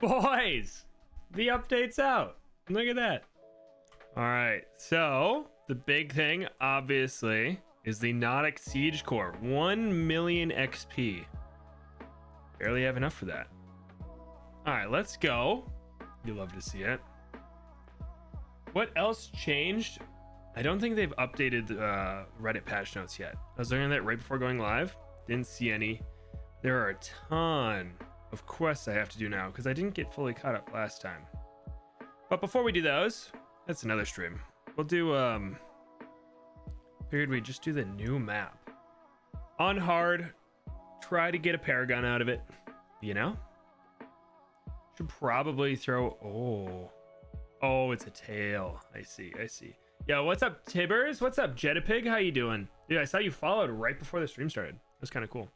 Boys, the update's out. Look at that. All right, so the big thing, obviously, is the Nautic Seige Core. 1 million XP. Barely have enough for that. All right, let's go. You love to see it. What else changed? I don't think they've updated Reddit patch notes yet. I was looking at that right before going live. Didn't see any. There are a ton of quests I have to do now because I didn't get fully caught up last time. But before we do those, that's another stream. We'll do figured we'd just do the new map. On hard, try to get a Paragon out of it, you know? Should probably throw oh, it's a tail. I see. Yo, what's up, Tibbers? What's up, Jetapig? How you doing? Dude, I saw you followed right before the stream started. That's kind of cool.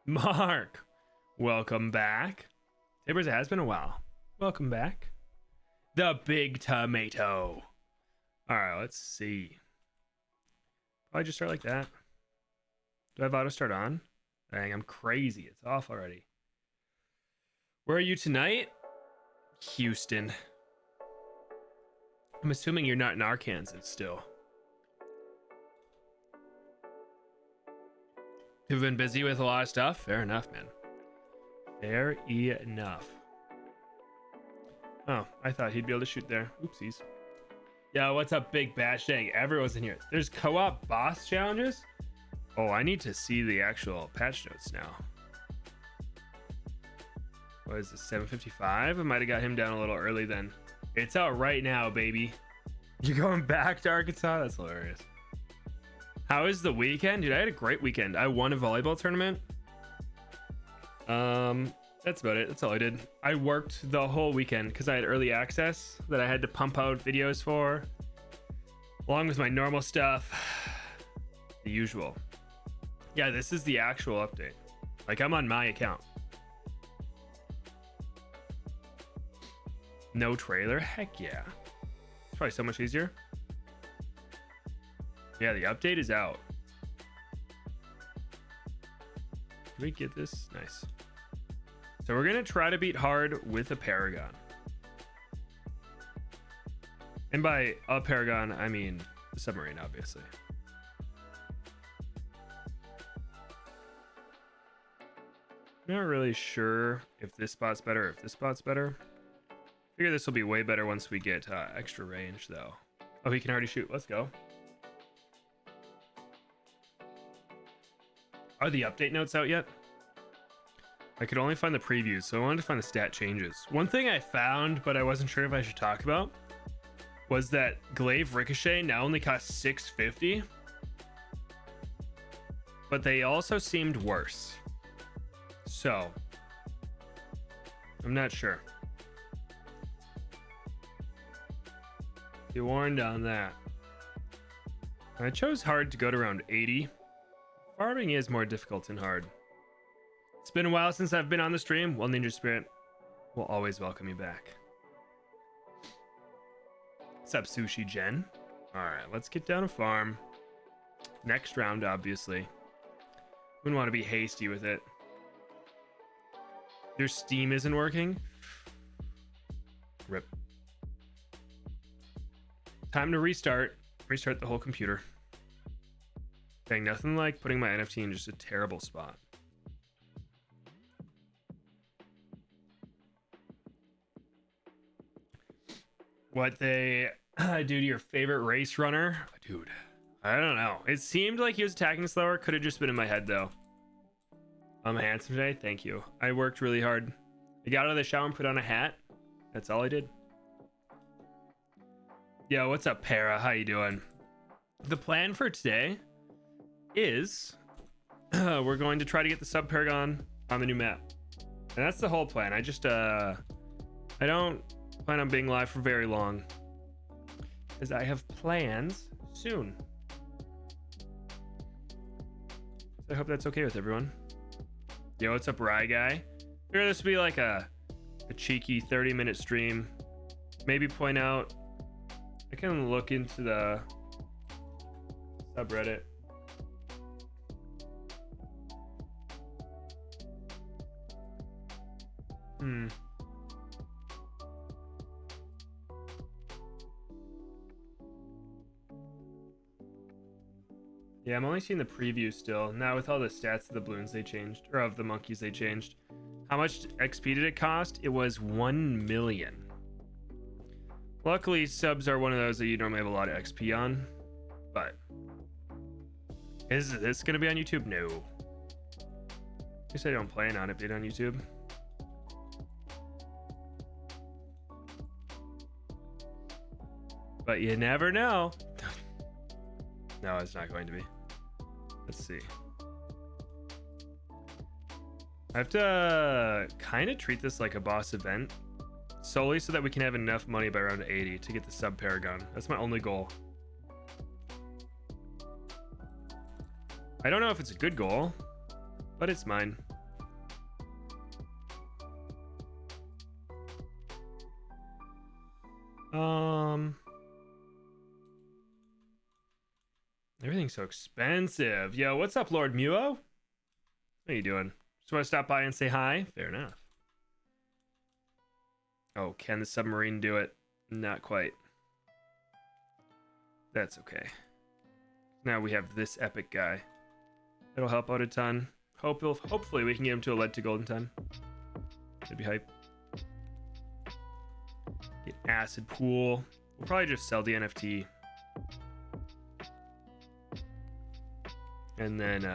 Mark, welcome back. Tibbers, it has been a while. Welcome back. The big tomato. All right, let's see. Probably just start like that. Do I have auto start on? Dang, I'm crazy. It's off already. Where are you tonight? Houston. I'm assuming you're not in Arkansas still. You've been busy with a lot of stuff? Fair enough, man. Fair enough. Oh, I thought he'd be able to shoot there. Oopsies. Yo, what's up, Big Bash? Dang, everyone's in here. There's co-op boss challenges? Oh, I need to see the actual patch notes now. What is this, 755? I might have got him down a little early then. It's out right now, baby. You're going back to Arkansas? That's hilarious. How is the weekend? Dude, I had a great weekend. I won a volleyball tournament. That's about it. That's all I did. I worked the whole weekend because I had early access that I had to pump out videos for, along with my normal stuff. The usual. Yeah, this is the actual update. Like, I'm on my account. No trailer? Heck yeah. It's probably so much easier. Yeah, the update is out. Can we get this? Nice. So we're going to try to beat hard with a Paragon. And by a Paragon, I mean the submarine, obviously. I'm not really sure if this spot's better or if this spot's better. Figure this will be way better once we get extra range, though. Oh, he can already shoot. Let's go. Are the update notes out yet? I could only find the previews, so I wanted to find the stat changes. One thing I found, but I wasn't sure if I should talk about, was that Glaive Ricochet now only costs 650, but they also seemed worse. So, I'm not sure. Be warned on that. I chose hard to go to around 80. Farming is more difficult in hard. It's been a while since I've been on the stream. Well, Ninja Spirit will always welcome you back. What's up, Sushi Gen? All right, let's get down a farm. Next round, obviously. Wouldn't want to be hasty with it. Your Steam isn't working? Rip. Time to restart. Restart the whole computer. Dang, nothing like putting my NFT in just a terrible spot. What they do to your favorite race runner? Dude, I don't know. It seemed like he was attacking slower. Could have just been in my head, though. I'm handsome today. Thank you. I worked really hard. I got out of the shower and put on a hat. That's all I did. Yo, what's up, Para? How you doing? The plan for today is we're going to try to get the sub Paragon on the new map. And that's the whole plan. I just I don't plan on being live for very long, as I have plans soon. So I hope that's okay with everyone. Yo, what's up, Rye Guy? Figure this will be like a cheeky 30-minute stream. Maybe point out, I can look into the subreddit. Yeah, I'm only seeing the preview still. Now with all the stats of the balloons they changed, or of the monkeys they changed. How much XP did it cost? It was 1 million. Luckily, subs are one of those that you normally have a lot of XP on. But is this going to be on YouTube? No. I guess I don't plan on it being on YouTube. But you never know. No, it's not going to be. Let's see. I have to kind of treat this like a boss event, solely so that we can have enough money by around 80 to get the sub Paragon. That's my only goal. I don't know if it's a good goal, but it's mine. Everything's so expensive. Yo, what's up, Lord Muo? What are you doing? Just want to stop by and say hi? Fair enough. Oh, can the submarine do it? Not quite. That's okay. Now we have this epic guy. It'll help out a ton. Hopefully we can get him to a lead to gold in time. That'd be hype. Get acid pool. We'll probably just sell the NFT. And then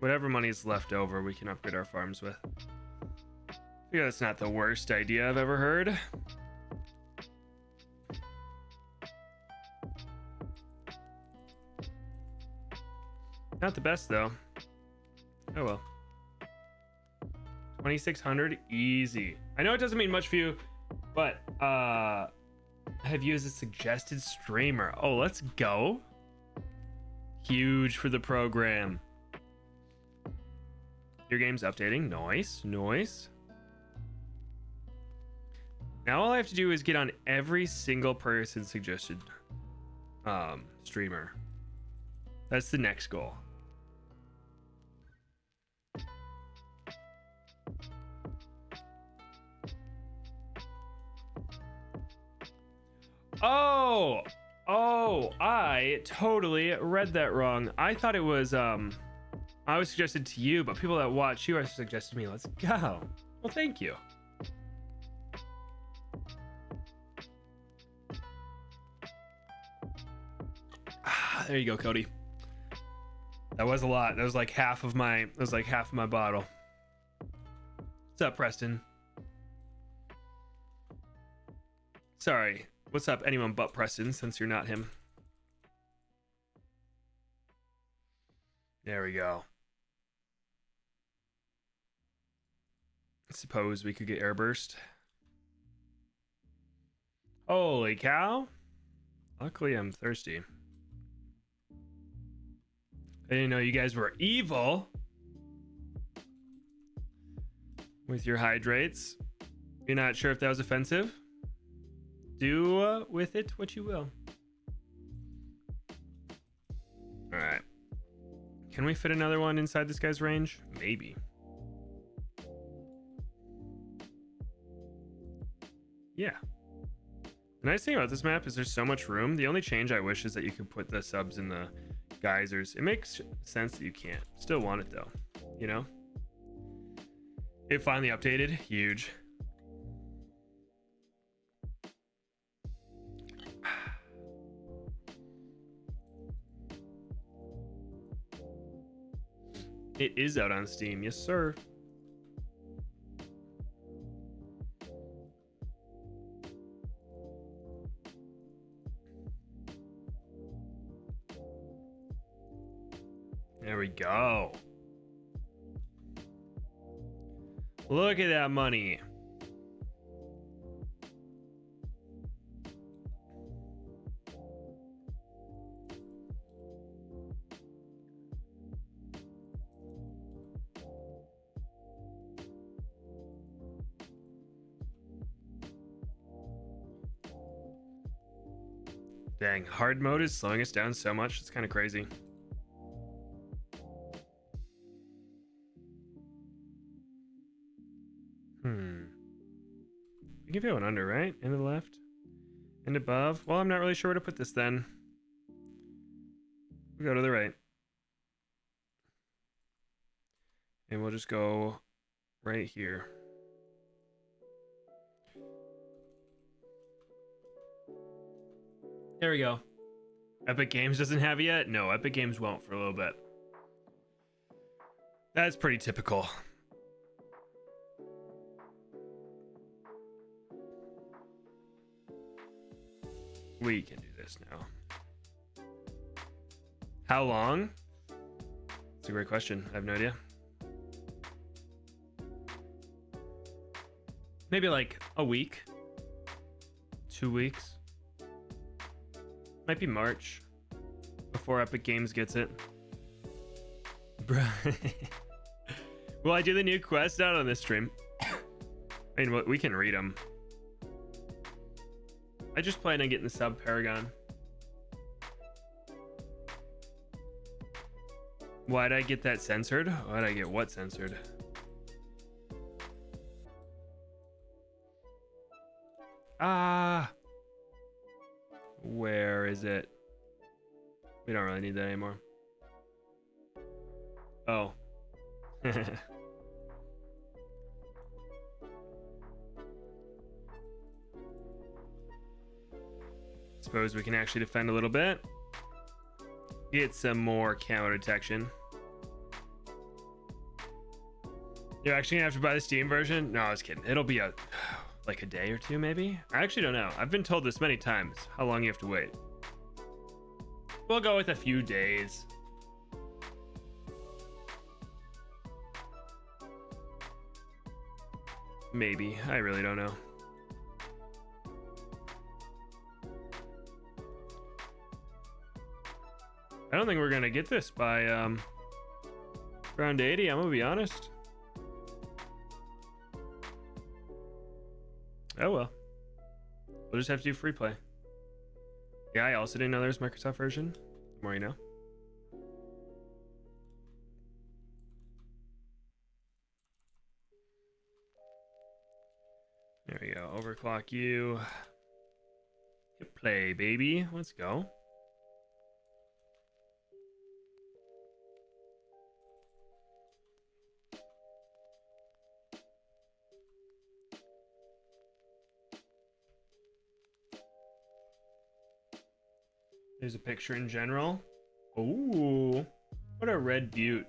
whatever money's left over, we can upgrade our farms with. Yeah, that's not the worst idea I've ever heard. Not the best though. Oh well. 2,600 easy. I know it doesn't mean much for you, but have you as a suggested streamer? Oh, let's go. Huge for the program. Your game's updating. Nice, nice. Now all I have to do is get on every single person suggested streamer. That's the next goal. Oh, I totally read that wrong. I thought it was I was suggested to you, but people that watch you are suggested to me. Let's go. Well, thank you. There you go, Cody. That was a lot. That was like half of my bottle. What's up, Preston? Sorry. What's up, anyone but Preston, since you're not him? There we go. I suppose we could get airburst. Holy cow. Luckily, I'm thirsty. I didn't know you guys were evil with your hydrates. You're not sure if that was offensive? Do with it what you will. All right. Can we fit another one inside this guy's range? Maybe. Yeah. The nice thing about this map is there's so much room. The only change I wish is that you could put the subs in the geysers. It makes sense that you can't. Still want it though, you know? It finally updated. Huge. It is out on Steam. Yes, sir. There we go. Look at that money. Dang, hard mode is slowing us down so much. It's kind of crazy. We can go an under, right? And to the left? And above? Well, I'm not really sure where to put this then. We go to the right. And we'll just go right here. There we go. Epic Games doesn't have it yet? No, Epic Games won't for a little bit. That's pretty typical. We can do this now. How long? That's a great question. I have no idea. Maybe like a week, 2 weeks. Might be March before Epic Games gets it. Bruh. Will I do the new quest out on this stream? I mean, we can read them. I just plan on getting the sub Paragon. Why'd I get that censored? Why'd I get what censored? Where is it? We don't really need that anymore. Oh. Suppose we can actually defend a little bit. Get some more camo detection. You're actually gonna have to buy the Steam version? No, I was kidding. It'll be like a day or two, maybe? I actually don't know. I've been told this many times, how long you have to wait. We'll go with a few days. Maybe. I really don't know. I don't think we're gonna get this by round 80, I'm gonna be honest. Oh well. We'll just have to do free play. Yeah, I also didn't know there's Microsoft version. The more you know. There we go. Overclock you. Hit play, baby. Let's go. There's a picture in general. Ooh, what a red butte.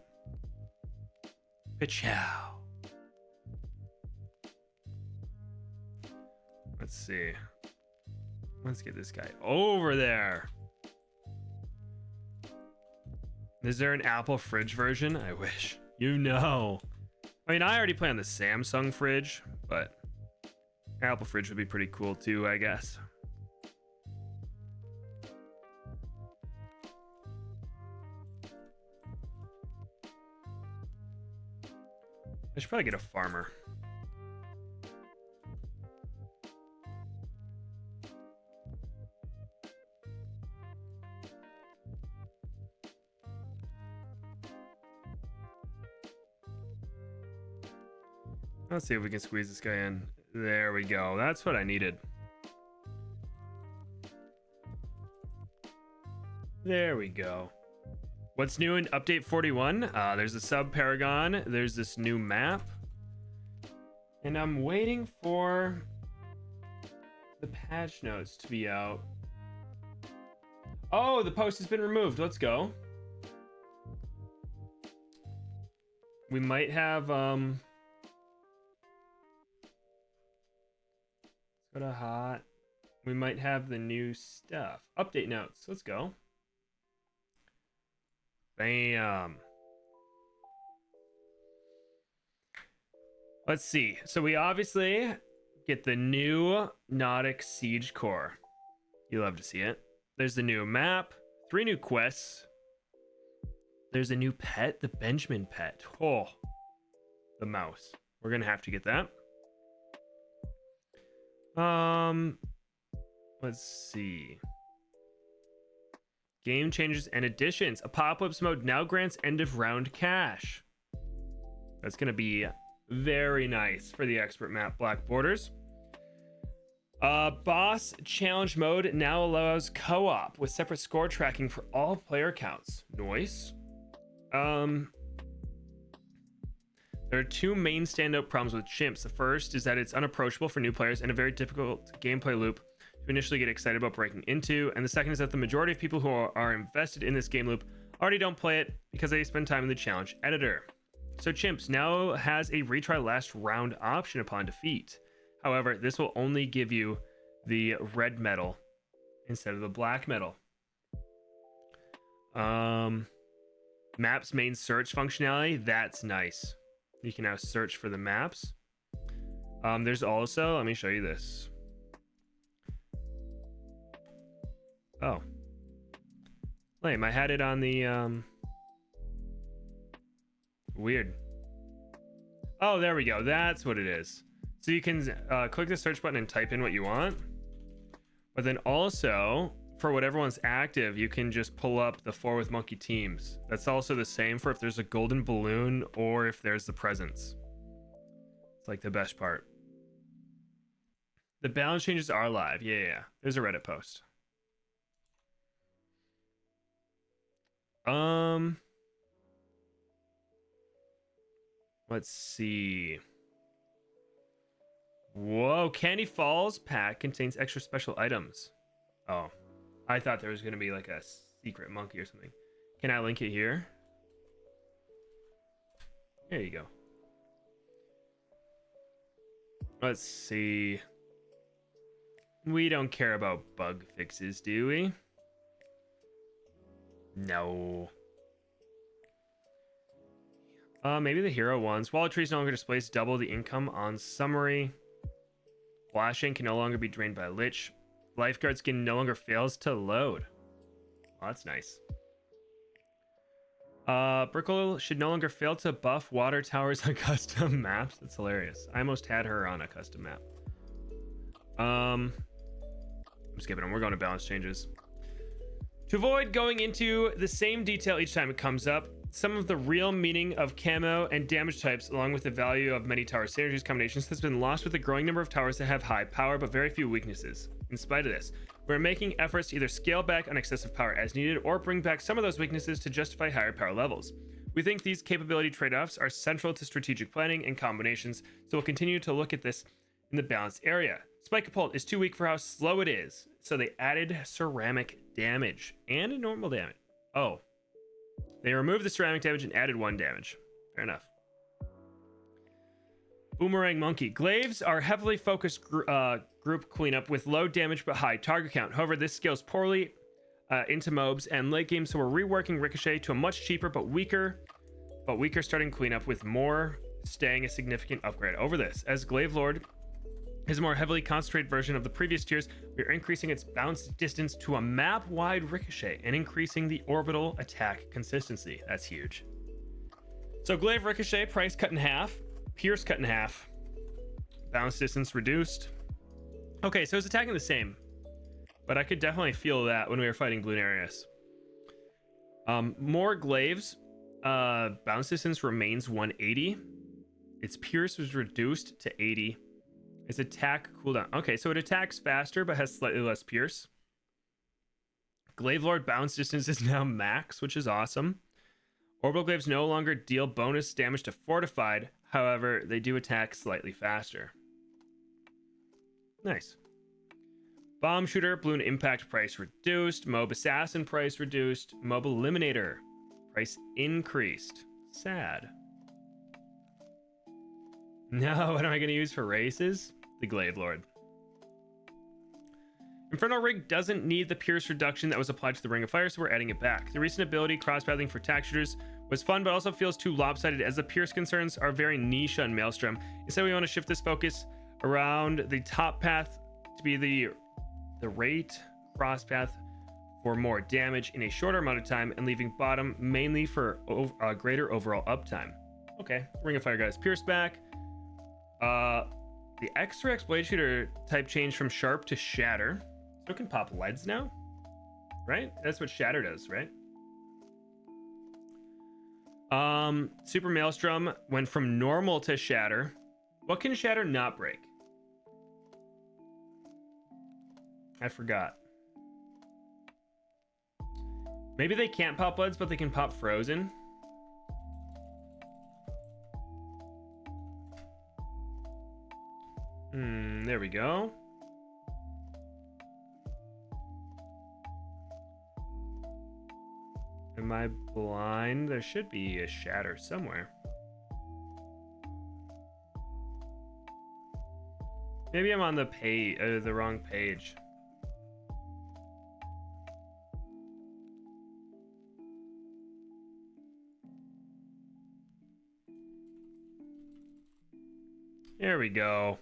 Pachow. Let's see. Let's get this guy over there. Is there an Apple fridge version? I wish. You know. I mean, I already play on the Samsung fridge, but Apple fridge would be pretty cool too, I guess. I should probably get a farmer. Let's see if we can squeeze this guy in. There we go. That's what I needed. There we go. What's new in update 41? There's a sub Paragon. There's this new map. And I'm waiting for the patch notes to be out. Oh, the post has been removed. Let's go. We might have let's go to hot. We might have the new stuff. Update notes. Let's go. Bam. Let's see. So we obviously get the new Nautic Seige Core. You love to see it. There's the new map, 3 new quests. There's a new pet, the Benjamin pet. Oh, the mouse. We're gonna have to get that. Let's see. Game changes and additions. Apocalypse mode now grants end of round cash. That's gonna be very nice for the expert map Black Borders. Boss challenge mode now allows co-op with separate score tracking for all player counts. Nice. There are two main standout problems with chimps. The first is that it's unapproachable for new players and a very difficult gameplay loop to initially get excited about breaking into. And the second is that the majority of people who are invested in this game loop already don't play it because they spend time in the challenge editor. So chimps now has a retry last round option upon defeat. However, this will only give you the red medal instead of the black medal. Maps main search functionality, that's nice. You can now search for the maps. There's also, let me show you this. Oh, lame. I had it on the weird. Oh, there we go. That's what it is. So you can click the search button and type in what you want, but then also for whatever one's active, you can just pull up the 4 with monkey teams. That's also the same for if there's a golden balloon or if there's the presents. It's like the best part. The balance changes are live. Yeah. There's a Reddit post. Let's see. Whoa, Candy Falls pack contains extra special items. Oh, I thought there was going to be like a secret monkey or something. Can I link it here? There you go. Let's see. We don't care about bug fixes, do we? No. Maybe the hero ones. Wallet trees no longer displays double the income on summary. Flashing can no longer be drained by Lich. Lifeguard skin no longer fails to load. Oh, that's nice. Brickle should no longer fail to buff water towers on custom maps. That's hilarious. I almost had her on a custom map. I'm skipping them. We're going to balance changes. To avoid going into the same detail each time it comes up, some of the real meaning of camo and damage types, along with the value of many tower synergies combinations, has been lost with the growing number of towers that have high power but very few weaknesses. In spite of this, we're making efforts to either scale back on excessive power as needed or bring back some of those weaknesses to justify higher power levels. We think these capability trade-offs are central to strategic planning and combinations, so we'll continue to look at this in the balanced area. Spike Pult is too weak for how slow it is, so they added ceramic damage and a normal damage. Oh. They removed the ceramic damage and added 1 damage. Fair enough. Boomerang Monkey. Glaives are heavily focused group cleanup with low damage but high target count. However, this scales poorly into mobs and late game, so we're reworking Ricochet to a much cheaper but weaker starting cleanup with more staying a significant upgrade over this. As Glaive Lord is a more heavily concentrated version of the previous tiers, we are increasing its bounce distance to a map-wide ricochet and increasing the orbital attack consistency. That's huge. So Glaive Ricochet, price cut in half, Pierce cut in half, bounce distance reduced. Okay, so it's attacking the same, but I could definitely feel that when we were fighting Bloonarius. More Glaives, bounce distance remains 180. Its Pierce was reduced to 80. Its attack cooldown. Okay, so it attacks faster but has slightly less pierce. Glaive Lord bounce distance is now max, which is awesome. Orbital Glaives no longer deal bonus damage to fortified. However, they do attack slightly faster. Nice. Bomb Shooter, Balloon Impact price reduced. Mob Assassin price reduced. Mob Eliminator price increased. Sad. No, what am I going to use for races? The Glaive Lord. Inferno Rig doesn't need the Pierce reduction that was applied to the Ring of Fire, so we're adding it back. The recent ability, cross-pathing for tack shooters, was fun, but also feels too lopsided as the Pierce concerns are very niche on Maelstrom. Instead, we want to shift this focus around the top path to be the rate cross path for more damage in a shorter amount of time, and leaving bottom mainly for greater overall uptime. Okay, Ring of Fire guys, Pierce back. The extra Blade Shooter type changed from Sharp to Shatter. So it can pop leads now, right? That's what Shatter does, right? Super Maelstrom went from normal to Shatter. What can Shatter not break? I forgot. Maybe they can't pop leads, but they can pop Frozen. There we go. Am I blind? There should be a shatter somewhere. Maybe I'm on the page, the wrong page. There we go.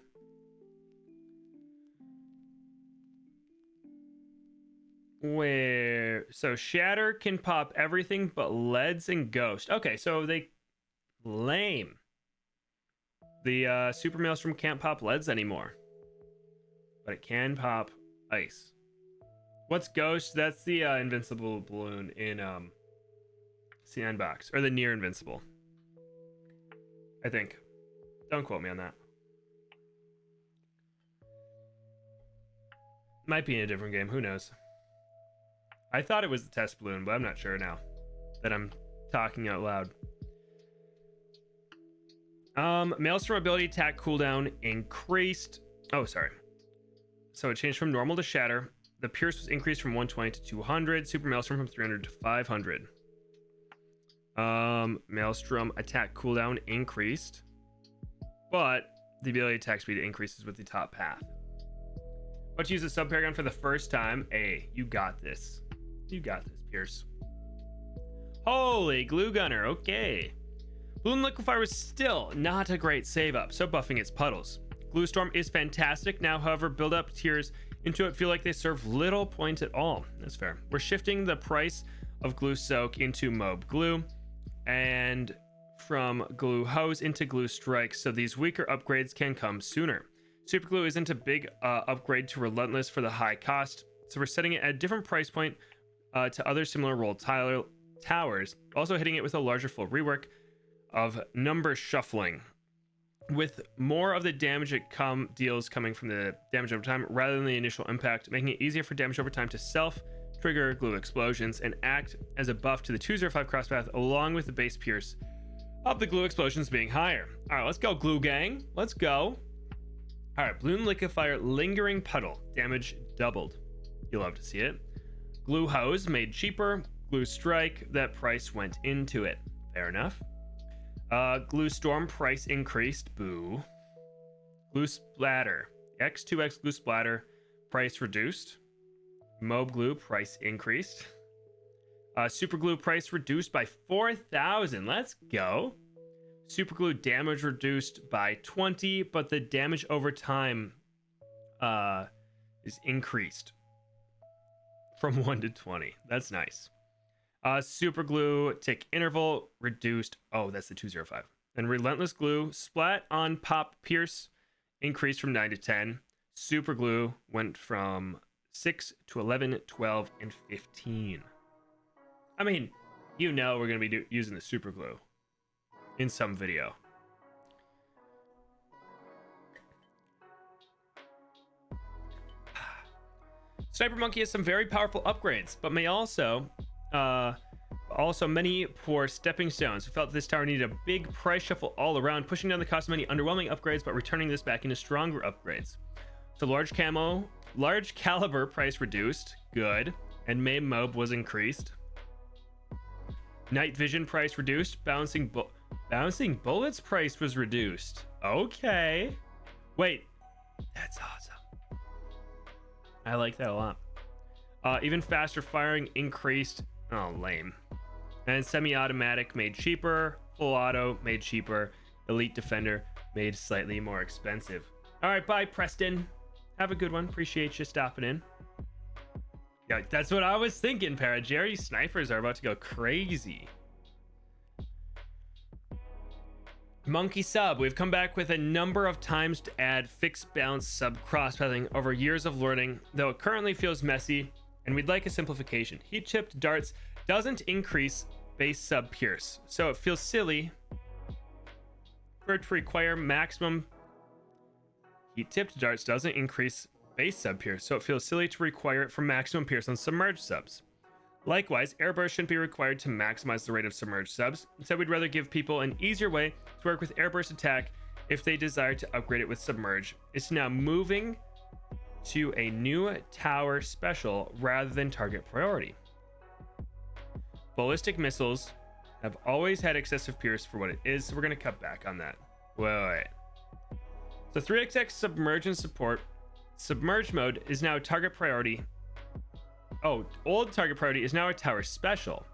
So shatter can pop everything but leads and ghost. Okay, so they lame. The super maelstrom can't pop leads anymore, but it can pop ice. What's ghost? That's the invincible balloon in CN box, or the near invincible, I think. Don't quote me on that. Might be in a different game, who knows. I thought it was the test balloon, but I'm not sure now that I'm talking out loud. Maelstrom ability attack cooldown increased. Oh, sorry. So it changed from normal to shatter. The pierce was increased from 120 to 200. Super Maelstrom from 300 to 500. Maelstrom attack cooldown increased, but the ability attack speed increases with the top path. But use a sub Paragon for the first time. Hey, you got this. You got this, Pierce. Holy glue gunner. Okay. Balloon Liquefier was still not a great save up, so buffing its puddles. Glue Storm is fantastic. Now, however, build up tiers into it feel like they serve little point at all. That's fair. We're shifting the price of Glue Soak into Mob Glue, and from Glue Hose into Glue Strike, so these weaker upgrades can come sooner. Super Glue isn't a big upgrade to Relentless for the high cost, so we're setting it at a different price point to other similar roll towers, also hitting it with a larger full rework of number shuffling, with more of the damage it deals coming from the damage over time rather than the initial impact, making it easier for damage over time to self-trigger glue explosions and act as a buff to the 205 crosspath, along with the base pierce of the glue explosions being higher. All right, let's go, glue gang. Let's go. All right, Balloon Liquefier Lingering Puddle. Damage doubled. You'll love to see it. Glue Hose made cheaper. Glue Strike, that price went into it. Fair enough. Glue Storm price increased. Boo. Glue Splatter. X2X Glue Splatter price reduced. Mob Glue price increased. Super Glue price reduced by 4,000. Let's go. Super Glue damage reduced by 20, but the damage over time is increased from 1 to 20. That's nice. Super Glue tick interval reduced. Oh, that's the 205. And Relentless Glue splat on pop pierce increased from 9 to 10. Super Glue went from 6 to 11, 12, and 15. I mean, you know we're going to be using the Super Glue in some video. Sniper Monkey has some very powerful upgrades, but may also many poor stepping stones. We felt this tower needed a big price shuffle all around, pushing down the cost of many underwhelming upgrades, but returning this back into stronger upgrades. So large caliber price reduced, good, and May Mob was increased. Night vision price reduced, bouncing bullets price was reduced. Okay, wait, that's awesome. I like that a lot. Even faster firing increased. Oh, lame. And semi-automatic made cheaper. Full auto made cheaper. Elite defender made slightly more expensive. All right, bye, Preston. Have a good one. Appreciate you stopping in. Yeah, that's what I was thinking, Paragon. Snipers are about to go crazy. Monkey sub. We've come back with a number of times to add fixed bounce sub crosspathing over years of learning, though it currently feels messy, and we'd like a simplification. Heat chipped darts doesn't increase base sub pierce, so it feels silly for it to require maximum. Heat tipped darts doesn't increase base sub pierce, so it feels silly to require it for maximum pierce on submerged subs. Likewise, airburst shouldn't be required to maximize the rate of submerged subs. Instead, we'd rather give people an easier way to work with airburst attack if they desire to upgrade it with Submerge. It's now moving to a new tower special rather than target priority. Ballistic missiles have always had excessive pierce for what it is, so we're going to cut back on that. Wait. So 3xx Submerge and support. Submerge mode is now a target priority. Oh, old target priority is now a tower special.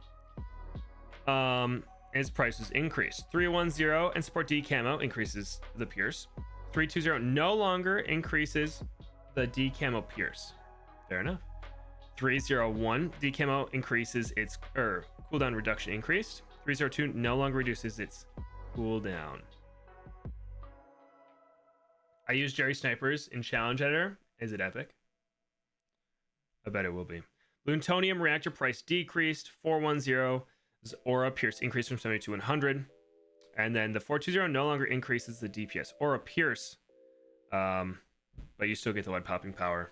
Its price was increased. 310 and support D camo increases the pierce. 320 no longer increases the D camo pierce. Fair enough. 301 D camo increases its cooldown reduction increased. 302 no longer reduces its cooldown. I use Jerry Snipers in Challenge Editor. Is it epic? I bet it will be. Plutonium reactor price decreased. 410's aura pierce increased from 70 to 100. And then the 420 no longer increases the DPS aura pierce. But you still get the wide popping power.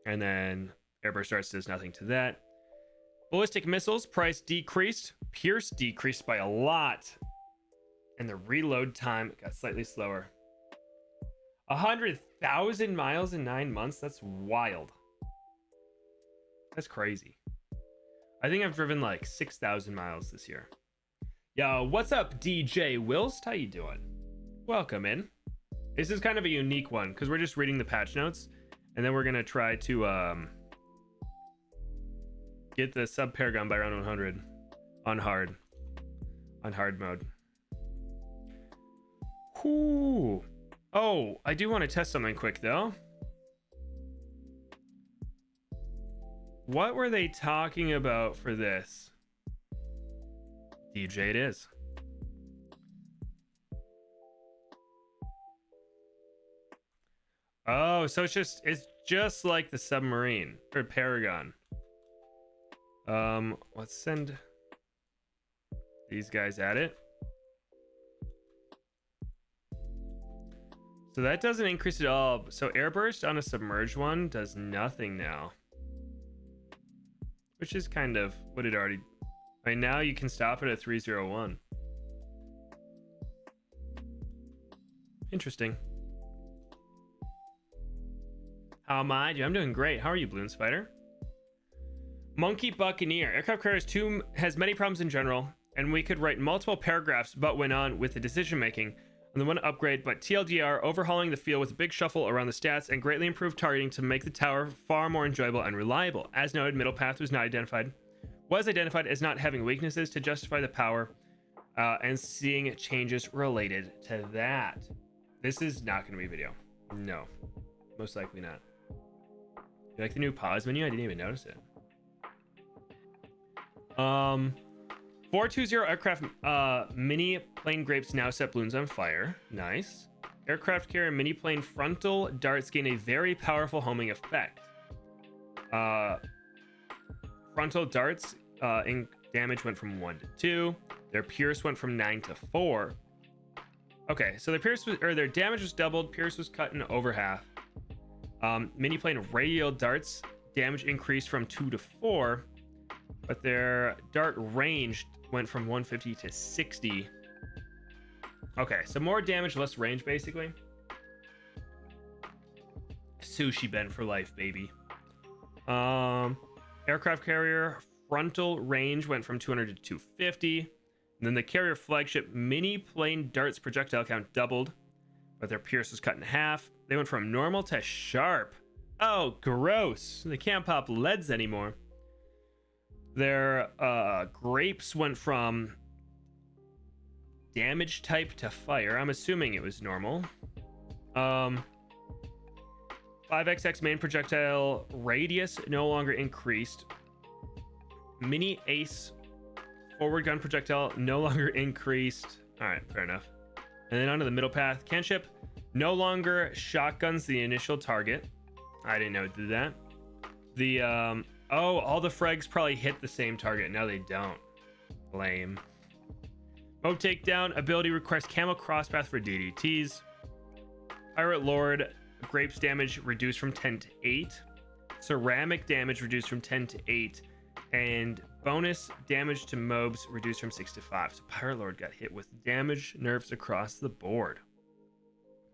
And then airburst darts does nothing to that. Ballistic missiles price decreased. Pierce decreased by a lot. And the reload time got slightly slower. 100,000 miles in 9 months? That's wild. That's crazy. I think I've driven like 6,000 miles this year. Yo, what's up, DJ Wilst? How you doing? Welcome in. This is kind of a unique one because we're just reading the patch notes, and then we're gonna try to get the sub Paragon by round 100 on hard mode. Whoo. Oh, I do want to test something quick though. What were they talking about for this? DJ it is. Oh, so it's just like the submarine or Paragon. Let's send these guys at it. So that doesn't increase at all. So airburst on a submerged one does nothing now, which is kind of what it already. I mean, now you can stop it at 301. Interesting. How am I? I'm doing great. How are you, Balloon Spider? Monkey Buccaneer. Aircraft Carriers 2 has many problems in general, and we could write multiple paragraphs but went on with the decision making on the one upgrade, but TLDR overhauling the field with a big shuffle around the stats and greatly improved targeting to make the tower far more enjoyable and reliable. As noted, middle path was identified as not having weaknesses to justify the power, and seeing changes related to that. This is not going to be a video. No, most likely not. You like the new pause menu? I didn't even notice it. 420 aircraft mini plane grapes now set balloons on fire. Nice. Aircraft carrier mini plane frontal darts gain a very powerful homing effect. Frontal darts in damage went from 1 to 2. Their pierce went from 9 to 4. Okay, so their damage was doubled. Pierce was cut in over half. Mini plane radial darts damage increased from 2 to 4, but their dart range went from 150 to 60. Okay, so more damage, less range, basically. Sushi Ben for life, baby. Aircraft carrier frontal range went from 200 to 250. And then the carrier flagship mini plane darts projectile count doubled, but their pierce was cut in half. They went from normal to sharp. Oh, gross. They can't pop leads anymore. Their grapes went from damage type to fire. I'm assuming it was normal. 5xx main projectile radius no longer increased. Mini ace forward gun projectile no longer increased. All right, fair enough. And then onto the middle path. Canship no longer shotguns the initial target. I didn't know it did that. The oh, all the frags probably hit the same target. Now they don't. Lame. Moat takedown ability requires camo crosspath for DDTs. Pirate Lord grapes damage reduced from 10 to 8. Ceramic damage reduced from 10 to 8. And bonus damage to mobs reduced from 6 to 5. So Pirate Lord got hit with damage nerfs across the board.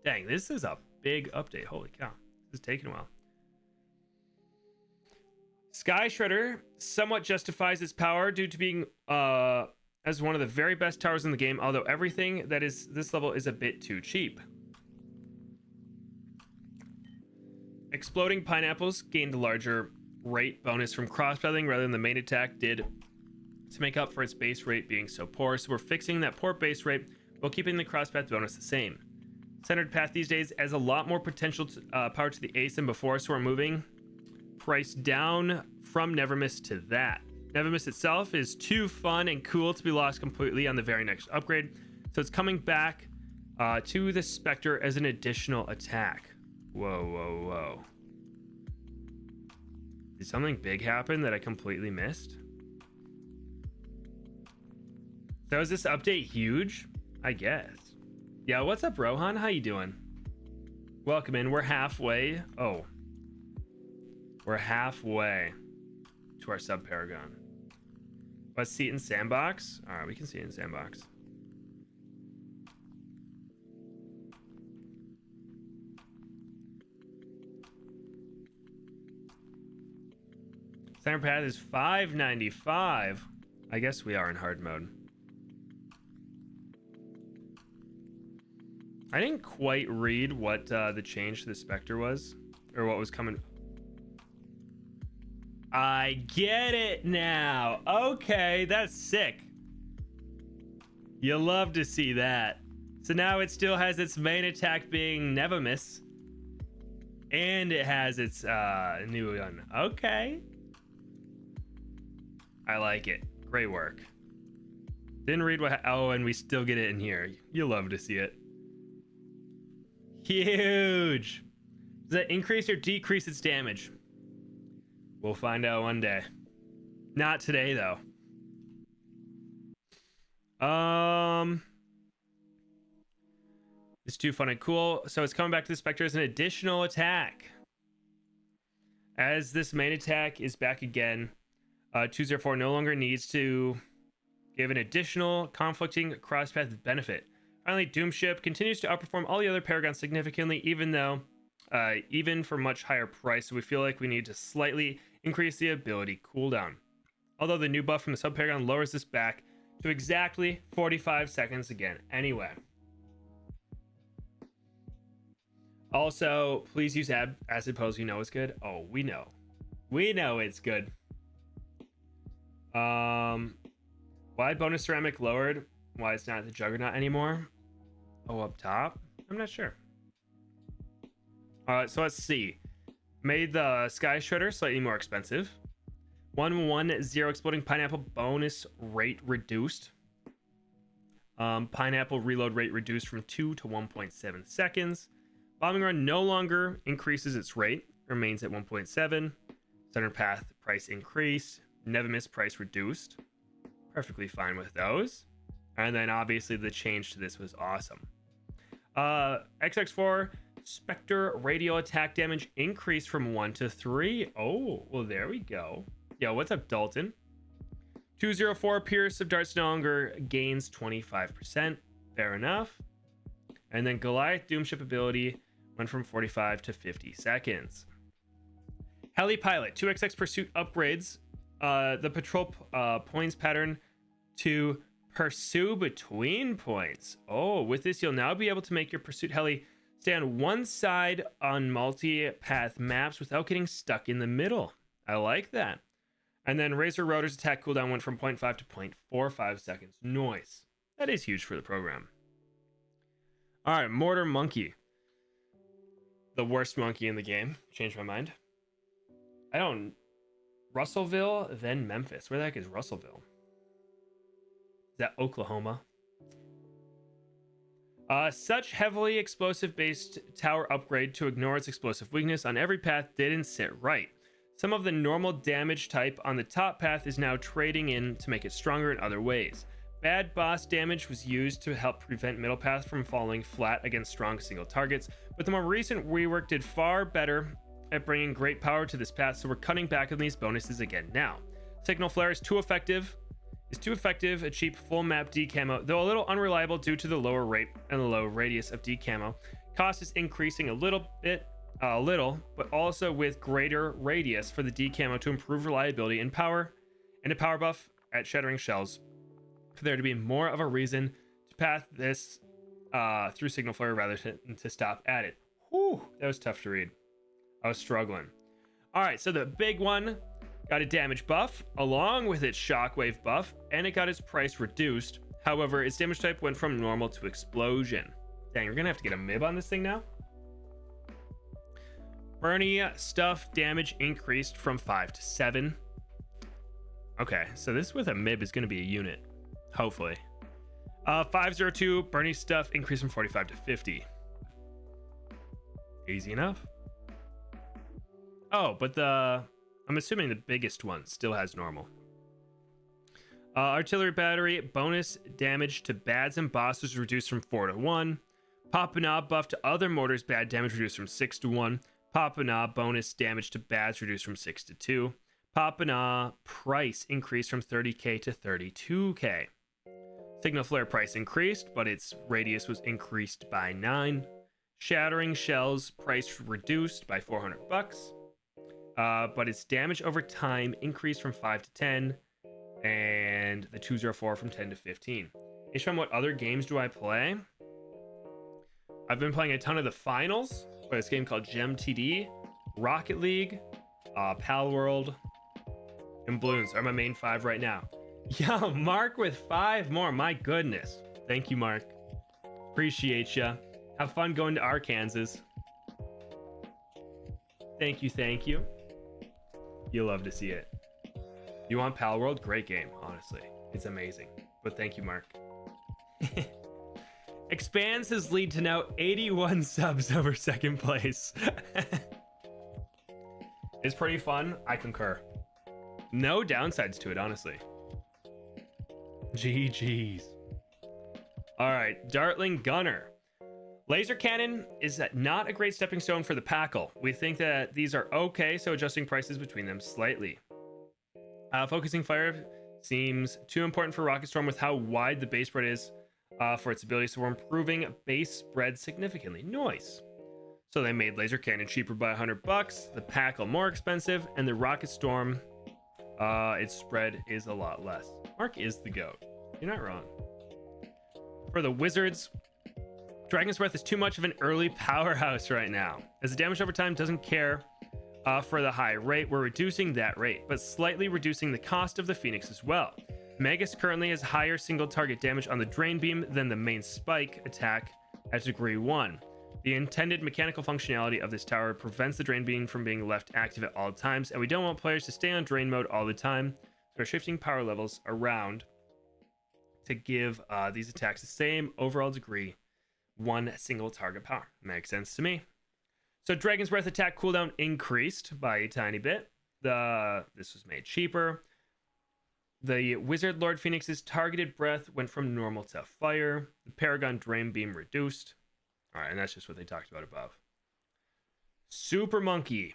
Dang, this is a big update. Holy cow. This is taking a while. Sky Shredder somewhat justifies its power due to being as one of the very best towers in the game, although everything that is this level is a bit too cheap. Exploding pineapples gained a larger rate bonus from crosspathing rather than the main attack did to make up for its base rate being so poor, so we're fixing that poor base rate while keeping the crosspath bonus the same. Centered path these days has a lot more potential power to the ace than before, so we're moving price down from Never Miss to that. Never Miss itself is too fun and cool to be lost completely on the very next upgrade, so it's coming back to the Spectre as an additional attack. Whoa. Did something big happen that I completely missed? So is this update huge? I guess. Yeah, what's up, Rohan? How you doing? Welcome in. We're halfway. Oh. We're halfway to our sub Paragon. Let's see it in Sandbox. All right, we can see it in Sandbox. Center path is 595. I guess we are in hard mode. I didn't quite read what the change to the Spectre was, or what was coming. I get it now. Okay, that's sick. You love to see that. So now it still has its main attack being Never Miss, and it has its new one. Okay. I like it. Great work. Didn't read what. Oh, and we still get it in here. You love to see it. Huge. Does that increase or decrease its damage? We'll find out one day. Not today, though. It's too fun and cool. So it's coming back to the Spectre as an additional attack. As this main attack is back again, 204 no longer needs to give an additional conflicting crosspath benefit. Finally, Doomship continues to outperform all the other Paragons significantly, even for much higher price, so we feel like we need to slightly increase the ability cooldown. Although the new buff from the sub Paragon lowers this back to exactly 45 seconds again. Anyway. Also, please use acid pose. You know it's good. Oh, we know. We know it's good. Why bonus ceramic lowered? Why it's not the Juggernaut anymore? Oh, up top? I'm not sure. So let's see. Made the Sky Shredder slightly more expensive. 110 exploding pineapple bonus rate reduced. Pineapple reload rate reduced from 2 to 1.7 seconds. Bombing run no longer increases its rate, remains at 1.7. Center path price increased. Never Miss price reduced. Perfectly fine with those. And then obviously the change to this was awesome. XX4 Spectre radio attack damage increased from 1 to 3. Oh, well, there we go. Yo, what's up, Dalton? 204 Pierce of Darts no longer gains 25%. Fair enough. And then Goliath Doomship ability went from 45 to 50 seconds. Heli Pilot 2XX Pursuit upgrades the patrol points pattern to pursue between points. Oh, with this, you'll now be able to make your pursuit heli stay on one side on multi-path maps without getting stuck in the middle. I like that. And then Razor Rotor's attack cooldown went from 0.5 to 0.45 seconds. Nice. That is huge for the program. All right, Mortar Monkey. The worst monkey in the game. Changed my mind. I don't... Russellville, then Memphis. Where the heck is Russellville? Is that Oklahoma? Such heavily explosive-based tower upgrade to ignore its explosive weakness on every path didn't sit right. Some of the normal damage type on the top path is now trading in to make it stronger in other ways. Bad boss damage was used to help prevent middle path from falling flat against strong single targets, but the more recent rework did far better at bringing great power to this path, so we're cutting back on these bonuses again now. Signal Flare is too effective. A cheap full map decamo, though a little unreliable due to the lower rate and the low radius of decamo. Cost is increasing a little, but also with greater radius for the D camo to improve reliability and power, and a power buff at Shattering Shells for there to be more of a reason to path this through Signal Flare rather than to stop at it. Whew, that was tough to read. I was struggling. All right, so the big one got a damage buff along with its shockwave buff, and it got its price reduced. However, its damage type went from normal to explosion. Dang, we're gonna have to get a mib on this thing now. Bernie stuff damage increased from 5 to 7. Okay, so this with a mib is gonna be a unit, hopefully. 502 Bernie stuff increased from 45 to 50. Easy enough. Oh, but I'm assuming the biggest one still has normal. Artillery battery bonus damage to bads and bosses reduced from 4 to 1. Papana buff to other mortars bad damage reduced from 6 to 1. Papana bonus damage to bads reduced from 6 to 2. Papana price increased from 30k to 32k. Signal Flare price increased, but its radius was increased by 9. Shattering Shells price reduced by 400 bucks. But its damage over time increased from 5 to 10, and the 204 from 10 to 15. Isham, what other games do I play? I've been playing a ton of the finals, but this game called Gem TD, Rocket League, Pal World, and Balloons are my main 5 right now. Yo, Mark with 5 more. My goodness. Thank you, Mark. Appreciate ya. Have fun going to Arkansas. Thank you, thank you. You'll love to see it. You want Pal World? Great game, honestly. It's amazing. But thank you, Mark. Expands his lead to now 81 subs over second place. It's pretty fun. I concur. No downsides to it, honestly. GG's. All right, Dartling Gunner. Laser Cannon is not a great stepping stone for the Packle. We think that these are okay, so adjusting prices between them slightly. Focusing Fire seems too important for Rocket Storm with how wide the base spread is for its ability, so we're improving base spread significantly. Nice. So they made Laser Cannon cheaper by 100 bucks, the Packle more expensive, and the Rocket Storm, its spread is a lot less. Mark is the GOAT. You're not wrong. For the Wizards, Dragon's Breath is too much of an early powerhouse right now. As the damage over time doesn't care for the high rate, we're reducing that rate, but slightly reducing the cost of the Phoenix as well. Magus currently has higher single target damage on the Drain Beam than the main Spike attack at degree 1. The intended mechanical functionality of this tower prevents the Drain Beam from being left active at all times, and we don't want players to stay on Drain mode all the time, so we're shifting power levels around to give these attacks the same overall degree, 1 single target power. Makes sense to me. So Dragon's Breath attack cooldown increased by a tiny bit. This was made cheaper. The Wizard Lord Phoenix's targeted breath went from normal to fire. The Paragon Drain Beam reduced. All right, and that's just what they talked about above. Super Monkey.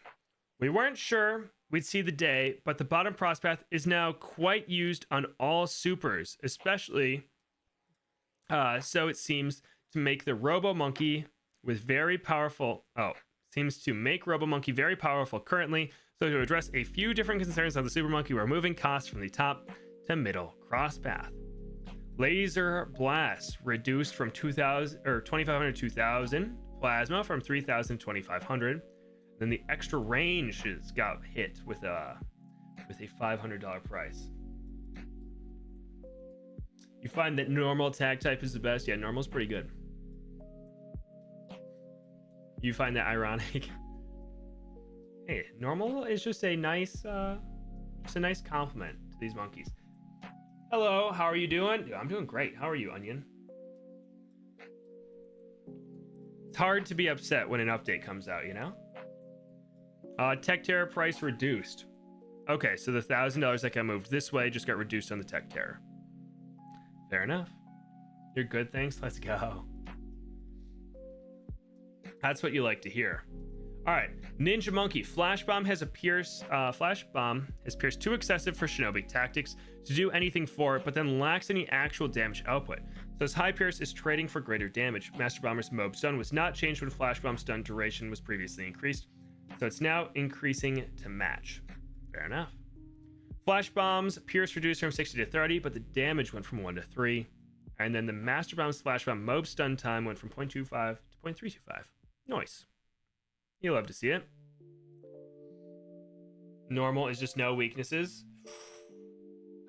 We weren't sure we'd see the day, but the bottom cross path is now quite used on all supers, especially so it seems to make the Robo Monkey with very powerful. Seems to make Robo Monkey very powerful currently. So to address a few different concerns on the Super Monkey, we're moving costs from the top to middle cross path. Laser Blast reduced from 2,500 to 2,000. Plasma from 3,000 to 2,500. Then the extra ranges got hit with a $500 price. You find that normal attack type is the best? Yeah, normal's pretty good. You find that ironic? Hey, normal is just a nice compliment to these monkeys. Hello, how are you doing? Yeah, I'm doing great. How are you, Onion? It's hard to be upset when an update comes out, you know? Tech Terror price reduced. Okay, so the $1,000 that got moved this way just got reduced on the Tech Terror. Fair enough. You're good, thanks. Let's go. That's what you like to hear. All right, Ninja Monkey. Flash Bomb has pierced too excessive for Shinobi tactics to do anything for it, but then lacks any actual damage output. Says High Pierce is trading for greater damage. Master Bomber's Mob Stun was not changed when Flash Bomb stun duration was previously increased, so it's now increasing to match. Fair enough. Flash Bomb's Pierce reduced from 60 to 30, but the damage went from 1 to 3. And then the Master Bomb's Flash Bomb Mob Stun time went from 0.25 to 0.325. Nice. You love to see it. Normal is just no weaknesses.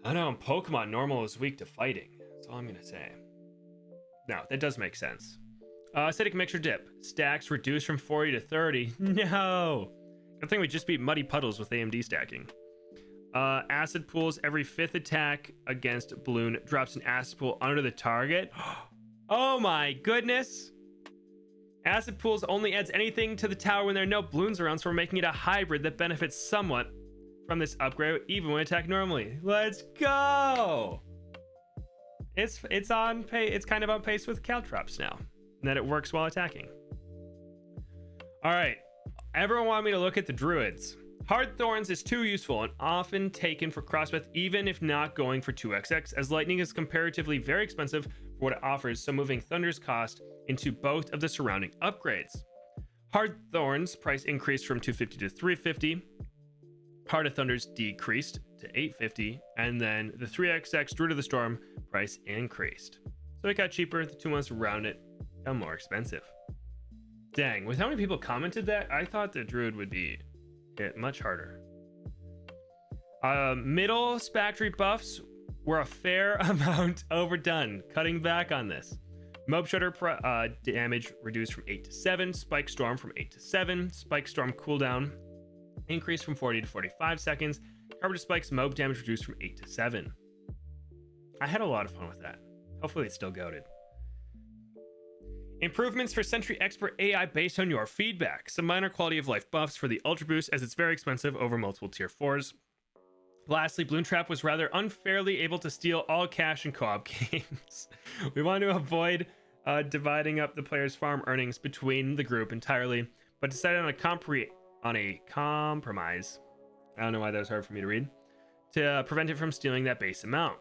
I know in Pokemon, normal is weak to fighting. That's all I'm going to say. No, that does make sense. Acidic Mixture Dip. Stacks reduced from 40 to 30. No! Good thing we just beat Muddy Puddles with AMD stacking. Acid Pools. Every 5th attack against Balloon drops an Acid Pool under the target. Oh my goodness! Acid Pools only adds anything to the tower when there are no balloons around, so we're making it a hybrid that benefits somewhat from this upgrade, even when attacked normally. Let's go! It's on pace. It's kind of on pace with Caltrops now, and that it works while attacking. All right, everyone wanted me to look at the Druids. Hard Thorns is too useful and often taken for crosspath, even if not going for 2xx, as lightning is comparatively very expensive for what it offers, so moving Thunder's cost into both of the surrounding upgrades. Hard Thorns price increased from 250 to 350. Heart of Thunder's decreased to 850, and then the 3xx Druid of the Storm price increased. So it got cheaper, the 2 months around it got more expensive. Dang, with how many people commented that, I thought the Druid would be hit much harder. Middle Spectre buffs were a fair amount overdone, cutting back on this. Mob Shredder damage reduced from 8 to 7, Spike Storm from 8 to 7, Spike Storm cooldown increased from 40 to 45 seconds, Carpenter Spike's Mob damage reduced from 8 to 7. I had a lot of fun with that. Hopefully it's still goated. Improvements for Sentry Expert AI based on your feedback. Some minor quality of life buffs for the Ultra Boost, as it's very expensive over multiple tier 4s. Lastly, Bloon Trap was rather unfairly able to steal all cash in co-op games. We want to avoid dividing up the player's farm earnings between the group entirely, but decided on a compromise. I don't know why that was hard for me to read. To prevent it from stealing that base amount.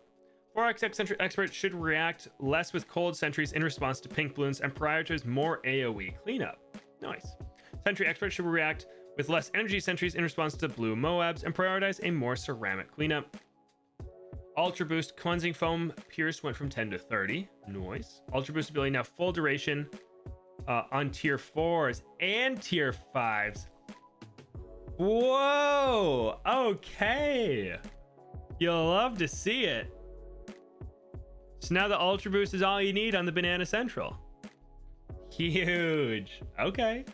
4xx Sentry Expert should react less with cold sentries in response to pink balloons and prioritize more AoE cleanup. Nice. Sentry Expert should react with less energy sentries in response to blue Moabs and prioritize a more ceramic cleanup. Ultra Boost Cleansing Foam Pierce went from 10 to 30. Nice. Ultra Boost ability now full duration on tier 4s and tier 5s. Whoa! Okay. You'll love to see it. So now the Ultra Boost is all you need on the Banana Central. Huge. Okay.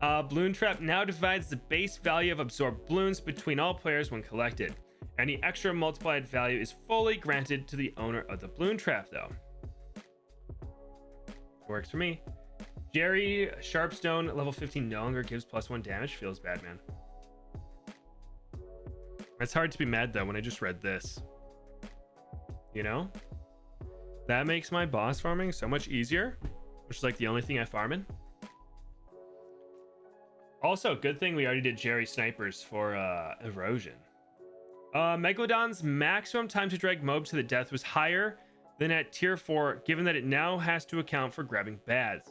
Balloon Trap now divides the base value of absorbed balloons between all players when collected. Any extra multiplied value is fully granted to the owner of the Balloon Trap, though. Works for me. Jerry Sharpstone, level 15, no longer gives +1 damage. Feels bad, man. It's hard to be mad, though, when I just read this. You know? That makes my boss farming so much easier, which is like the only thing I farm in. Also, good thing we already did Jerry Snipers for Erosion. Megalodon's maximum time to drag Mob to the death was higher than at tier 4, given that it now has to account for grabbing bads.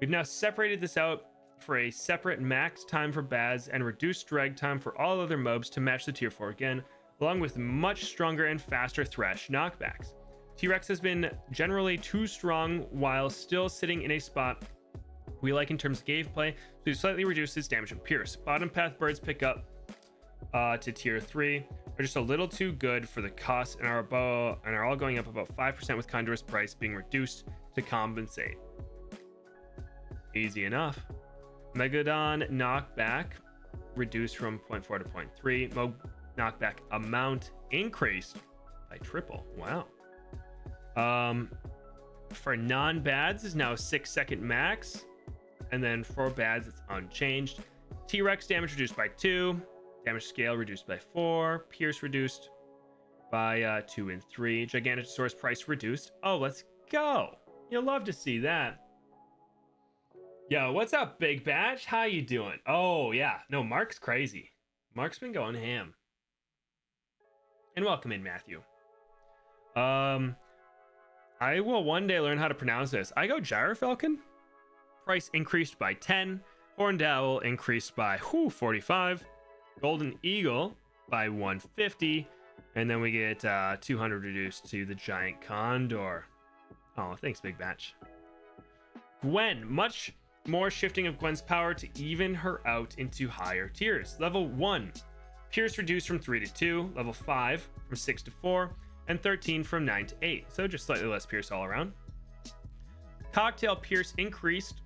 We've now separated this out for a separate max time for bads and reduced drag time for all other mobs to match the tier 4 again, along with much stronger and faster thrash knockbacks. T-Rex has been generally too strong while still sitting in a spot we like in terms of gameplay, so we've slightly reduced its damage and pierce. Bottom path birds pick up to tier 3 are just a little too good for the cost and are all going up about 5% with Condor's price being reduced to compensate. Easy enough. Megalodon knockback reduced from 0.4 to 0.3. Mob knockback amount increased by triple. Wow. For non-bads is now 6-second max, and then for bads it's unchanged. T-Rex damage reduced by 2, damage scale reduced by 4, pierce reduced by 2 and 3, Giganotosaurus price reduced. Oh, let's go. You'll love to see that. Yo, what's up, Big Batch? How you doing? Oh yeah, no, Mark's crazy. Mark's been going ham. And welcome in, Matthew. I will one day learn how to pronounce this. I go Gyrofalcon. Price increased by 10. Horned Owl increased by 45. Golden Eagle by 150. And then we get 200 reduced to the Giant Condor. Oh, thanks, Big Batch. Gwen. Much more shifting of Gwen's power to even her out into higher tiers. Level 1. Pierce reduced from 3 to 2. Level 5 from 6 to 4. And 13 from 9 to 8. So just slightly less Pierce all around. Cocktail Pierce increased.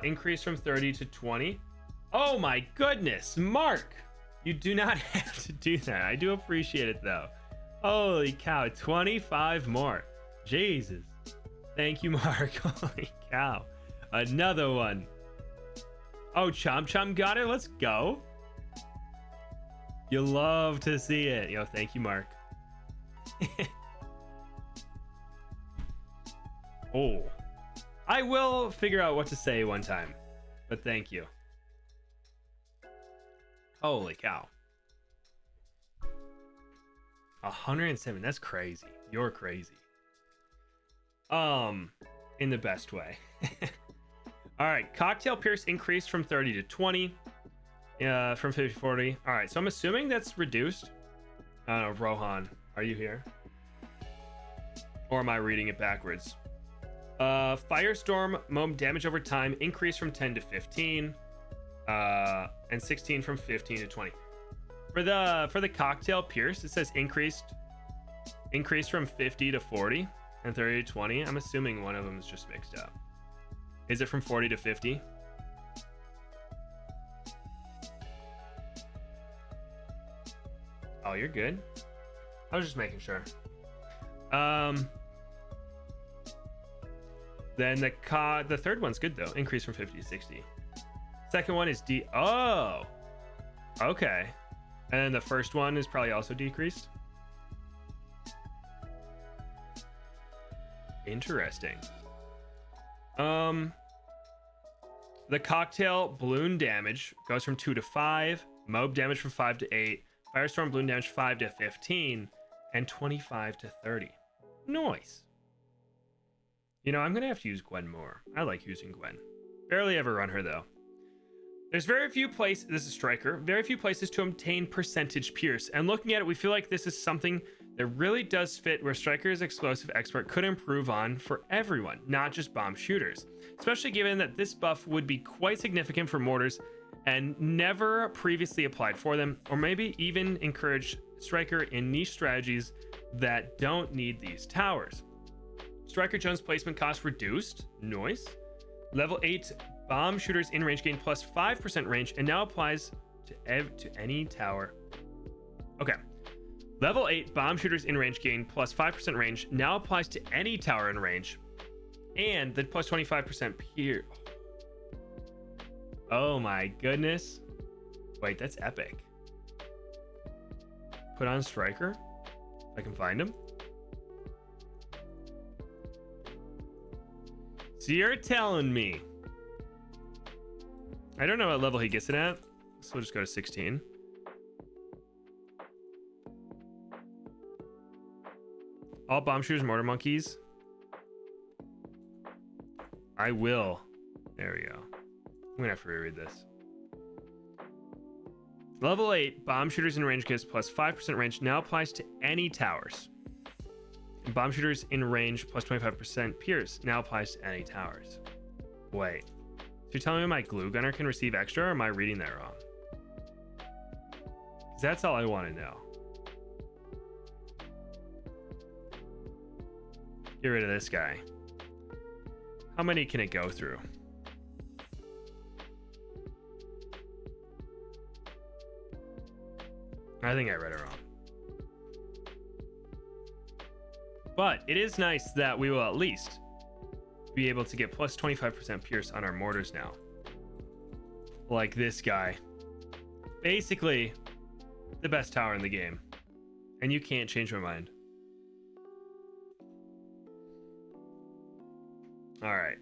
Increased from 30 to 20. Oh my goodness, Mark! You do not have to do that. I do appreciate it though. Holy cow, 25 more. Jesus. Thank you, Mark. Holy cow. Another one. Oh, Chomp Chomp got it. Let's go. You love to see it. Yo, thank you, Mark. Oh. I will figure out what to say one time. But thank you. Holy cow. 107. That's crazy. You're crazy. In the best way. All right. Cocktail Pierce increased from 30 to 20. From 50 to 40. All right. So I'm assuming that's reduced. I don't know. Rohan, are you here? Or am I reading it backwards? Firestorm moment damage over time increased from 10 to 15. And 16 from 15 to 20. For the Cocktail Pierce, it says increased from 50 to 40 and 30 to 20. I'm assuming one of them is just mixed up. Is it from 40 to 50? Oh, you're good. I was just making sure. Then the third one's good though. Increase from 50 to 60. Second one is oh, okay. And then the first one is probably also decreased. Interesting. The Cocktail Balloon damage goes from 2 to 5. Mob damage from 5 to 8. Firestorm Balloon damage 5 to 15. And 25 to 30. Nice. You know, I'm going to have to use Gwen more. I like using Gwen. Barely ever run her, though. There's very few places, this is Striker, very few places to obtain percentage Pierce. And looking at it, we feel like this is something that really does fit where Striker's Explosive Expert could improve on for everyone, not just bomb shooters. Especially given that this buff would be quite significant for mortars and never previously applied for them, or maybe even encourage Striker in niche strategies that don't need these towers. Striker Jones placement cost reduced. Nice. Level 8 bomb shooters in range gain plus 5% range and now applies to any tower. Okay. Level 8 bomb shooters in range gain plus 5% range now applies to any tower in range. And the plus 25% Pierce. Oh my goodness. Wait, that's epic. Put on Striker. If I can find him. So you're telling me. I don't know what level he gets it at. So we'll just go to 16. All bomb shooters, mortar monkeys. I will. There we go. I'm gonna have to reread this. Level 8 bomb shooters in range gets plus 5% range now applies to any towers. And bomb shooters in range plus 25% Pierce now applies to any towers. Wait. So you're telling me my glue gunner can receive extra, or am I reading that wrong? Because that's all I want to know. Get rid of this guy. How many can it go through? I think I read it wrong. But it is nice that we will at least be able to get plus 25% Pierce on our mortars now. Like this guy. Basically, the best tower in the game. And you can't change my mind. All right.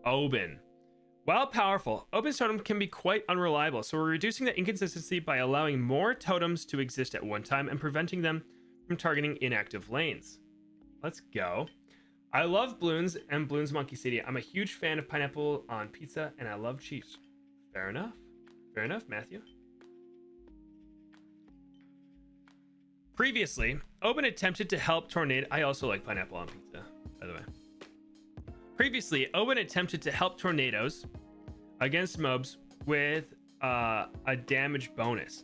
Oben. While powerful, open totem can be quite unreliable, so we're reducing the inconsistency by allowing more totems to exist at one time and preventing them from targeting inactive lanes. Let's go. I love Bloons and Bloons Monkey City. I'm a huge fan of pineapple on pizza, and I love cheese. Fair enough. Fair enough, Matthew. Previously, Oben attempted to help Tornado. I also like pineapple on pizza, by the way. Previously, Oben attempted to help tornadoes against mobs with a damage bonus.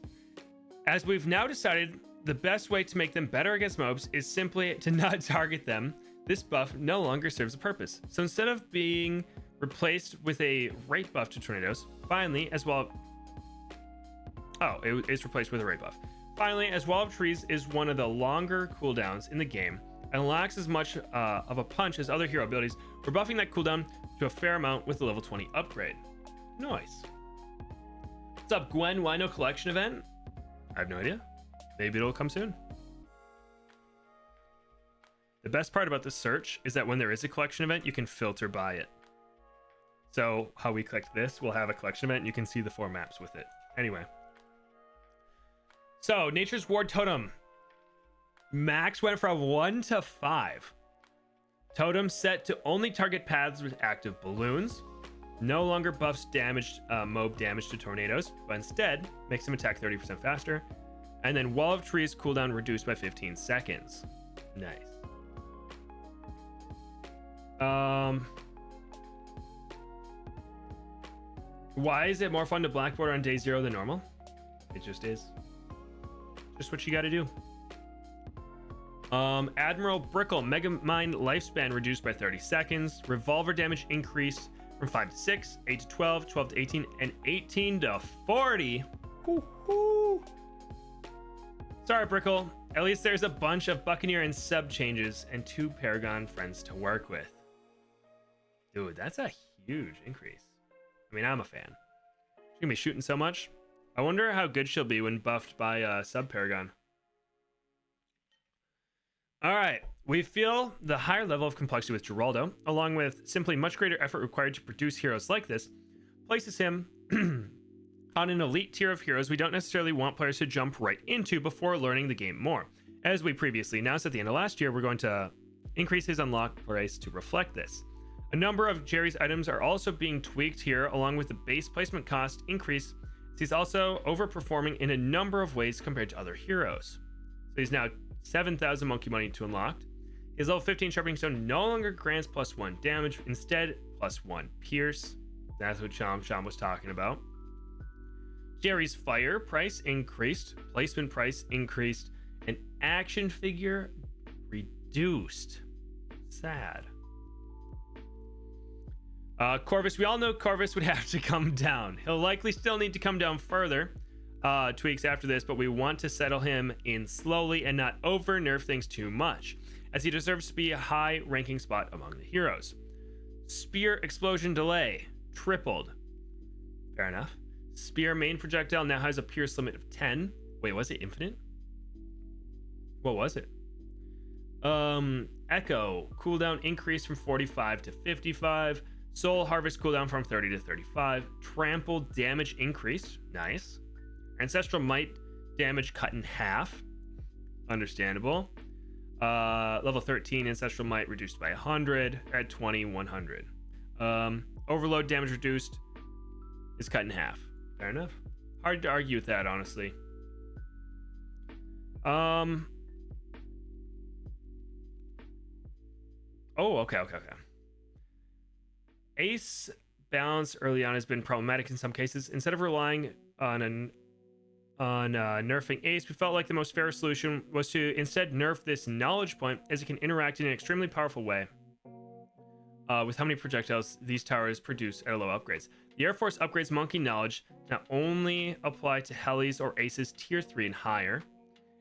As we've now decided, the best way to make them better against mobs is simply to not target them. This buff no longer serves a purpose. So instead of being replaced with a rate buff to tornadoes, finally, as well. Oh, it is replaced with a rate buff. Finally, as Wall of Trees is one of the longer cooldowns in the game and lacks as much of a punch as other hero abilities, we're buffing that cooldown to a fair amount with the level 20 upgrade. Nice. What's up, Gwen? Why no collection event? I have no idea. Maybe it'll come soon. The best part about this search is that when there is a collection event, you can filter by it. So how we click this, we'll have a collection event and you can see the 4 maps with it. Anyway. So, Nature's Ward Totem. Max went from 1 to 5. Totem set to only target paths with active balloons. No longer buffs damaged mob damage to tornadoes, but instead makes them attack 30% faster. And then Wall of Trees cooldown reduced by 15 seconds. Nice. Why is it more fun to blackboard on day 0 than normal? It just is. Just what you got to do. Admiral Brickle, Mega Mind lifespan reduced by 30 seconds. Revolver damage increased from 5 to 6, 8 to 12, 12 to 18, and 18 to 40. Woo-hoo. Sorry, Brickle. At least there's a bunch of Buccaneer and sub changes and 2 Paragon friends to work with. Dude, that's a huge increase. I mean, I'm a fan. She's gonna be shooting so much. I wonder how good she'll be when buffed by sub Paragon. All right, we feel the higher level of complexity with Geraldo, along with simply much greater effort required to produce heroes like this, places him on an elite tier of heroes we don't necessarily want players to jump right into before learning the game more. As we previously announced at the end of last year, we're going to increase his unlock price to reflect this. A number of Jerry's items are also being tweaked here, along with the base placement cost increase. He's also overperforming in a number of ways compared to other heroes. So he's now 7,000 monkey money to unlocked. His level 15 sharpening stone no longer grants +1 damage, instead +1 pierce. That's what Sham was talking about. Jerry's fire price increased, placement price increased, and action figure reduced. Sad. Corvus, we all know Corvus would have to come down. He'll likely still need to come down further tweaks after this, but we want to settle him in slowly and not over nerf things too much, as he deserves to be a high ranking spot among the heroes. Spear explosion delay tripled. Fair enough. Spear main projectile now has a pierce limit of 10. Wait, was it infinite? What was it? Echo cooldown increased from 45 to 55. Soul Harvest cooldown from 30 to 35. Trample damage increased. Nice. Ancestral Might damage cut in half. Understandable. Level 13 Ancestral Might reduced by 100. At 20, 100. Overload damage reduced is cut in half. Fair enough. Hard to argue with that, honestly. Oh, okay. Ace balance early on has been problematic in some cases. Instead of relying on nerfing Ace, we felt like the most fair solution was to instead nerf this knowledge point, as it can interact in an extremely powerful way with how many projectiles these towers produce at low upgrades. The Air Force upgrades Monkey Knowledge not only apply to Helis or Aces tier 3 and higher,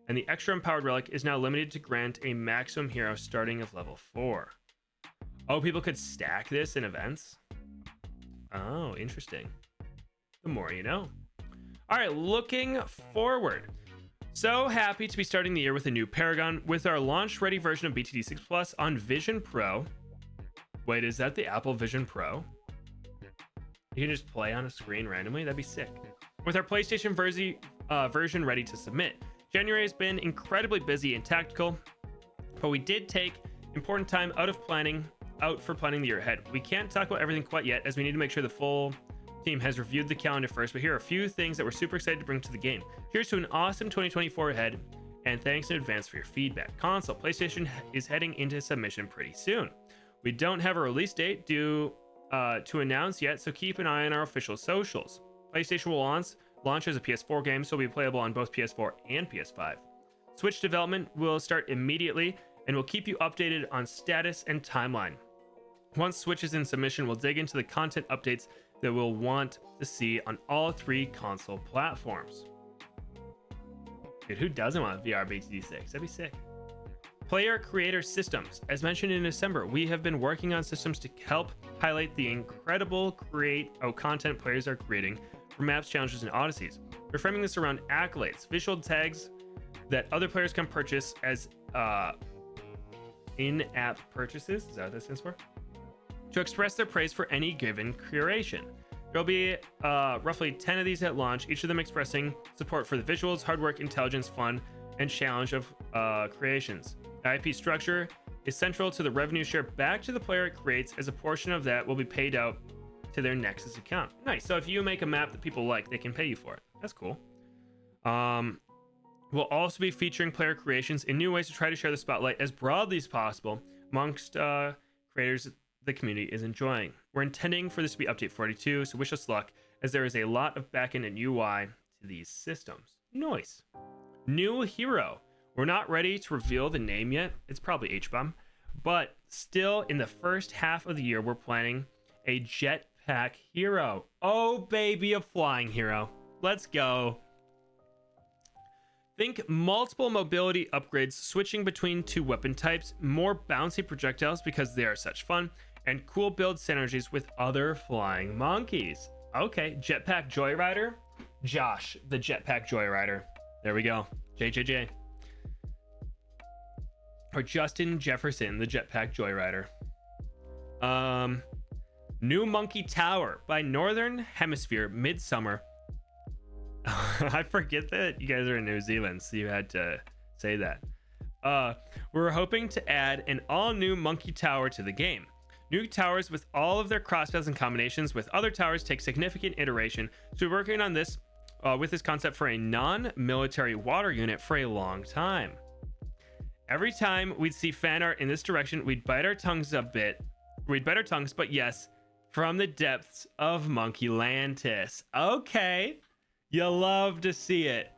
and the extra empowered relic is now limited to grant a maximum hero starting of level 4. Oh, people could stack this in events? Oh, interesting. The more you know. All right, looking forward. So happy to be starting the year with a new Paragon with our launch-ready version of BTD6 Plus on Vision Pro. Wait, is that the Apple Vision Pro? You can just play on a screen randomly. That'd be sick. With our PlayStation version ready to submit, January has been incredibly busy and tactical, but we did take important time out for planning the year ahead. We can't talk about everything quite yet, as we need to make sure the full team has reviewed the calendar first, but here are a few things that we're super excited to bring to the game. Here's to an awesome 2024 ahead, and thanks in advance for your feedback. Console, PlayStation is heading into submission pretty soon. We don't have a release date to announce yet, so keep an eye on our official socials. PlayStation will launch as a PS4 game, so will be playable on both PS4 and PS5. Switch development will start immediately, and we'll keep you updated on status and timeline. Once Switch is in submission, we'll dig into the content updates that we'll want to see on all 3 console platforms. Dude, who doesn't want VR BTD6? That'd be sick. Player creator systems. As mentioned in December, we have been working on systems to help highlight the incredible content players are creating for maps, challenges, and odysseys. We're framing this around accolades, visual tags that other players can purchase as in-app purchases. Is that what that stands for? To express their praise for any given creation. There'll be roughly 10 of these at launch, each of them expressing support for the visuals, hard work, intelligence, fun, and challenge of creations. The IP structure is central to the revenue share back to the player it creates, as a portion of that will be paid out to their Nexus account. Nice. So if you make a map that people like, they can pay you for it. That's cool. We'll also be featuring player creations in new ways to try to share the spotlight as broadly as possible amongst creators the community is enjoying. We're intending for this to be update 42, so wish us luck, as there is a lot of backend and UI to these systems. Nice. New hero. We're not ready to reveal the name yet. It's probably Hbomb, but still in the first half of the year, we're planning a jetpack hero. Oh baby, a flying hero. Let's go. Think multiple mobility upgrades, switching between 2 weapon types, more bouncy projectiles because they are such fun, and cool build synergies with other flying monkeys. Okay, Jetpack Joyrider. Josh, the Jetpack Joyrider. There we go. JJJ. Or Justin Jefferson, the Jetpack Joyrider. New Monkey Tower by Northern Hemisphere Midsummer. I forget that you guys are in New Zealand, so you had to say that. We're hoping to add an all-new Monkey Tower to the game. New towers with all of their crosspaths and combinations with other towers take significant iteration, so we're working on this with this concept for a non-military water unit for a long time. Every time we'd see fan art in this direction, we'd bite our tongues a bit. But yes, from the depths of Monkeylantis. Okay, you love to see it.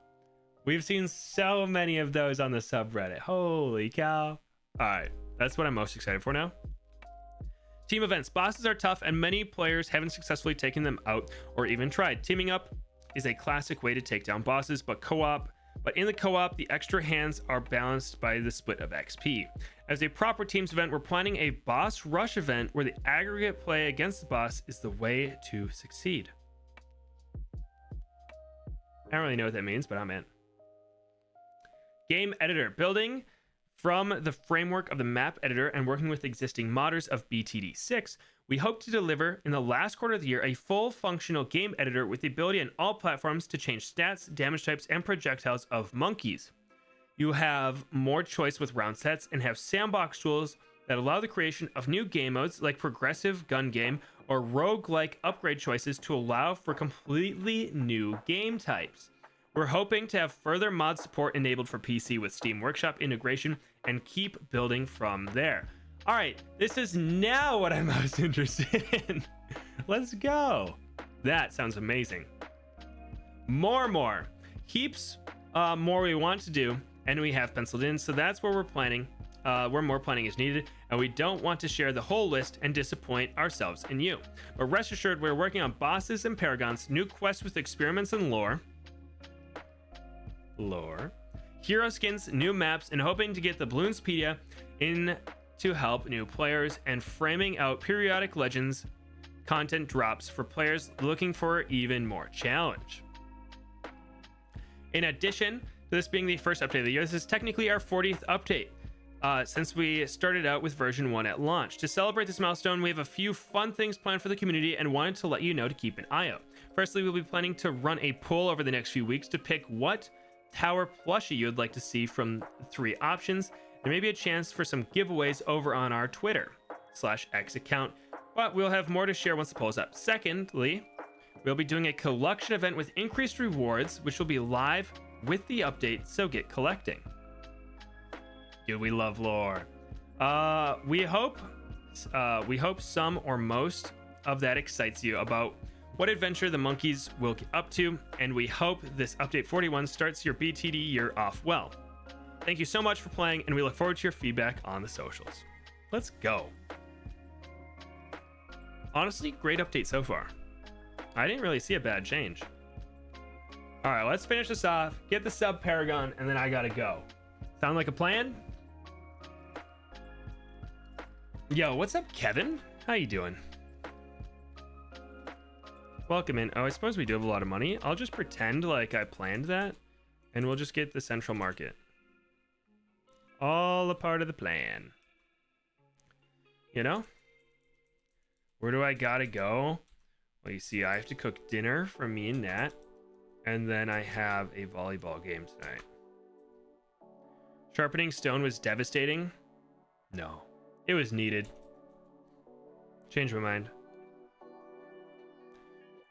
We've seen so many of those on the subreddit. Holy cow. All right, that's what I'm most excited for now. Team events. Bosses are tough, and many players haven't successfully taken them out or even tried. Teaming up is a classic way to take down bosses, but in the co-op, the extra hands are balanced by the split of XP. As a proper teams event, we're planning a boss rush event where the aggregate play against the boss is the way to succeed. I don't really know what that means, but I'm in. Game editor. Building from the framework of the map editor and working with existing modders of BTD6, we hope to deliver in the last quarter of the year a full functional game editor with the ability on all platforms to change stats, damage types, and projectiles of monkeys. You have more choice with round sets and have sandbox tools that allow the creation of new game modes like progressive gun game or rogue-like upgrade choices to allow for completely new game types. We're hoping to have further mod support enabled for PC with Steam Workshop integration and keep building from there. All right, this is now what I'm most interested in. Let's go. That sounds amazing. More. Heaps more we want to do, and we have penciled in, so that's where we're planning, where more planning is needed, and we don't want to share the whole list and disappoint ourselves and you. But rest assured, we're working on bosses and paragons, new quests with experiments and lore, hero skins, new maps, and hoping to get the Bloonspedia in to help new players, and framing out periodic legends content drops for players looking for even more challenge. In addition to this being the first update of the year, this is technically our 40th update. since we started out with version 1 at launch. To celebrate this milestone, we have a few fun things planned for the community and wanted to let you know to keep an eye out. Firstly, we'll be planning to run a poll over the next few weeks to pick what tower plushie you would like to see from the 3 options, and maybe a chance for some giveaways over on our Twitter/X account, but we'll have more to share once the poll is up. Secondly, we'll be doing a collection event with increased rewards, which will be live with the update, so get collecting. Dude, we love lore. We hope some or most of that excites you about what adventure the monkeys will get up to, and we hope this update 41 starts your BTD year off well. Thank you so much for playing, and we look forward to your feedback on the socials. Let's go. Honestly, great update so far. I didn't really see a bad change. All right, let's finish this off, get the sub Paragon, and then I gotta go. Sound like a plan? Yo, what's up, Kevin? How you doing? Welcome in. Oh, I suppose we do have a lot of money. I'll just pretend like I planned that, and we'll just get the central market. All a part of the plan. You know? Where do I gotta go? Well, you see, I have to cook dinner for me and Nat, and then I have a volleyball game tonight. Sharpening stone was devastating? No. It was needed. Changed my mind.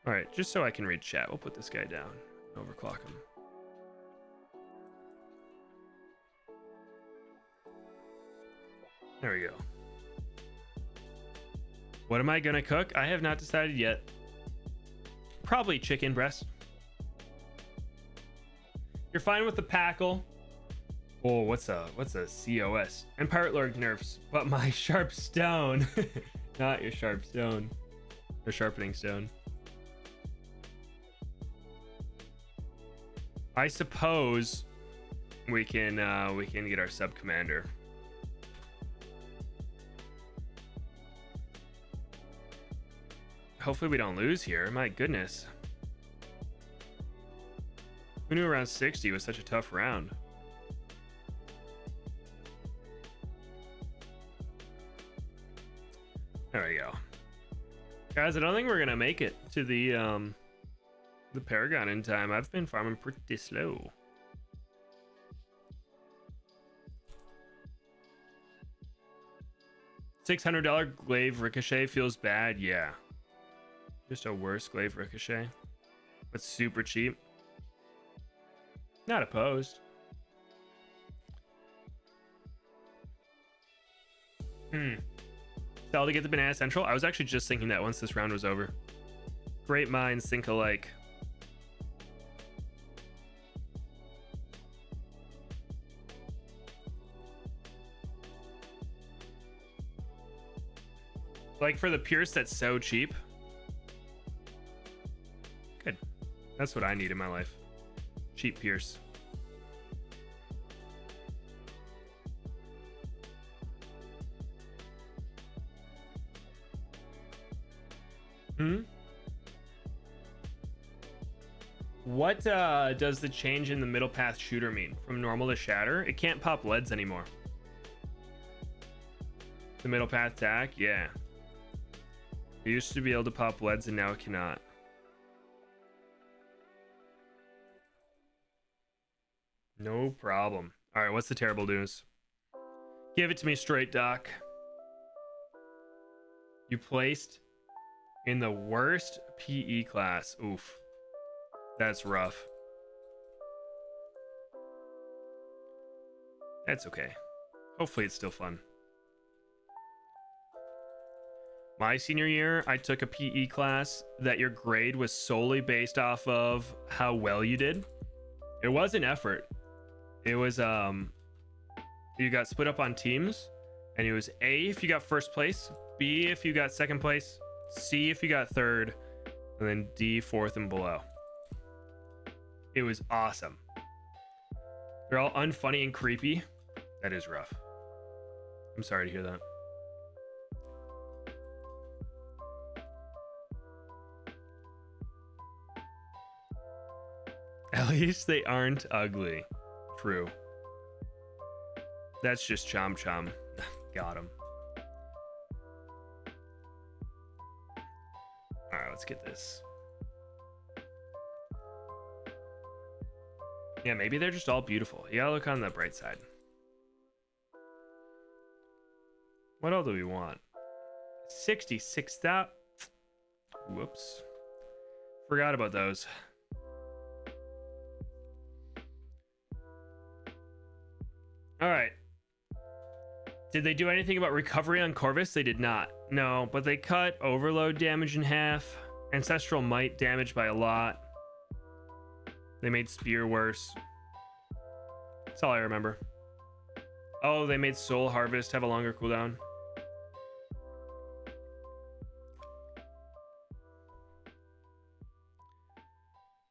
Alright, just so I can read chat, we'll put this guy down. Overclock him. There we go. What am I gonna cook? I have not decided yet. Probably chicken breast. You're fine with the packle. Oh, what's a COS? And Pirate Lord nerfs, but my sharp stone. Not your sharp stone. Or sharpening stone. I suppose we can get our sub commander. Hopefully we don't lose here. My goodness. Who knew around 60 was such a tough round? There we go. Guys, I don't think we're gonna make it to the Paragon in time. I've been farming pretty slow. $600 glaive ricochet feels bad. Yeah. Just a worse glaive ricochet. But super cheap. Not opposed. Sell to get the banana central. I was actually just thinking that once this round was over. Great minds think alike. Like for the Pierce, that's so cheap. Good. That's what I need in my life. Cheap Pierce. What does the change in the middle path shooter mean? From normal to shatter? It can't pop leads anymore. The middle path tack? Yeah. It used to be able to pop leads and now it cannot. No problem. Alright, what's the terrible news? Give it to me straight, Doc. You placed in the worst PE class. Oof. That's rough. That's okay. Hopefully it's still fun. My senior year, I took a PE class that your grade was solely based off of how well you did. It was an effort. It was, you got split up on teams, and it was A if you got first place, B if you got second place, C if you got third, and then D fourth and below. It was awesome. They're all unfunny and creepy. That is rough. I'm sorry to hear that. At least they aren't ugly. True. That's just Chom Chom. Got him. All right, let's get this. Yeah, maybe they're just all beautiful. You gotta look on the bright side. What else do we want? 66,000. Whoops. Forgot about those. All right. Did they do anything about recovery on Corvus? They did not. No, but they cut overload damage in half. Ancestral might damage by a lot. They made spear worse. That's all I remember. Oh, they made soul harvest have a longer cooldown.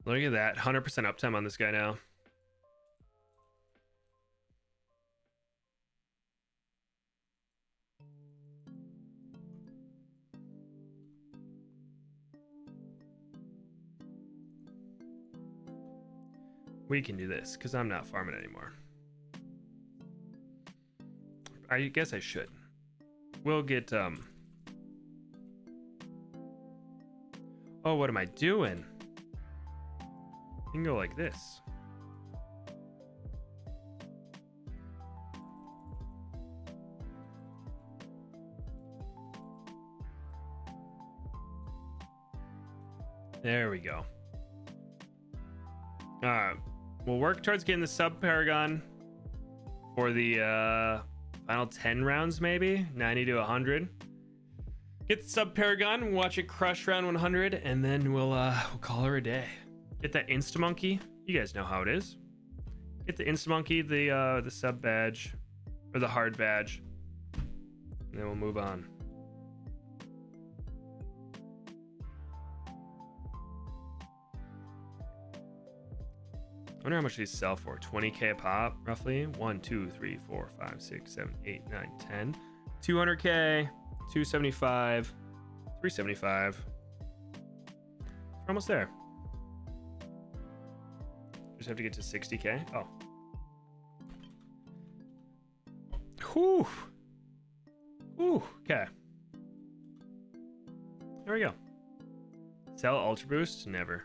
Look at that. 100% uptime on this guy now. We can do this because I'm not farming anymore. I guess I should. We'll get oh, what am I doing? You can go like this. There we go. We'll work towards getting the sub Paragon for the final 10 rounds, maybe 90 to 100. Get the sub Paragon, watch it crush round 100, and then we'll call her a day. Get that Insta Monkey. You guys know how it is. Get the Insta Monkey, the sub badge, or the hard badge, and then we'll move on. I wonder how much these sell for. 20k a pop, roughly. 1, 2, 3, 4, 5, 6, 7, 8, 9, 10. 200k, 275, 375. We're almost there. Just have to get to 60k. Oh. Whew. Whew. Okay. There we go. Sell Ultra Boost? Never.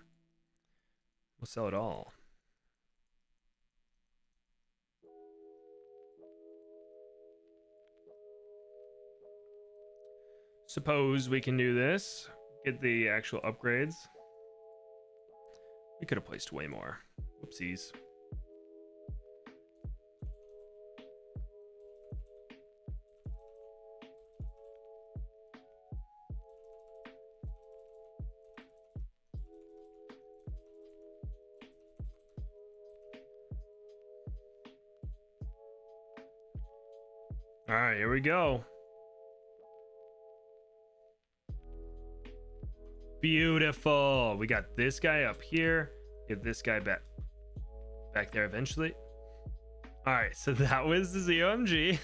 We'll sell it all. Suppose we can do this. Get the actual upgrades. We could have placed way more. Whoopsies. All right, here we go. Beautiful. We got this guy up here. Get this guy back there eventually. All right, so that was the ZOMG.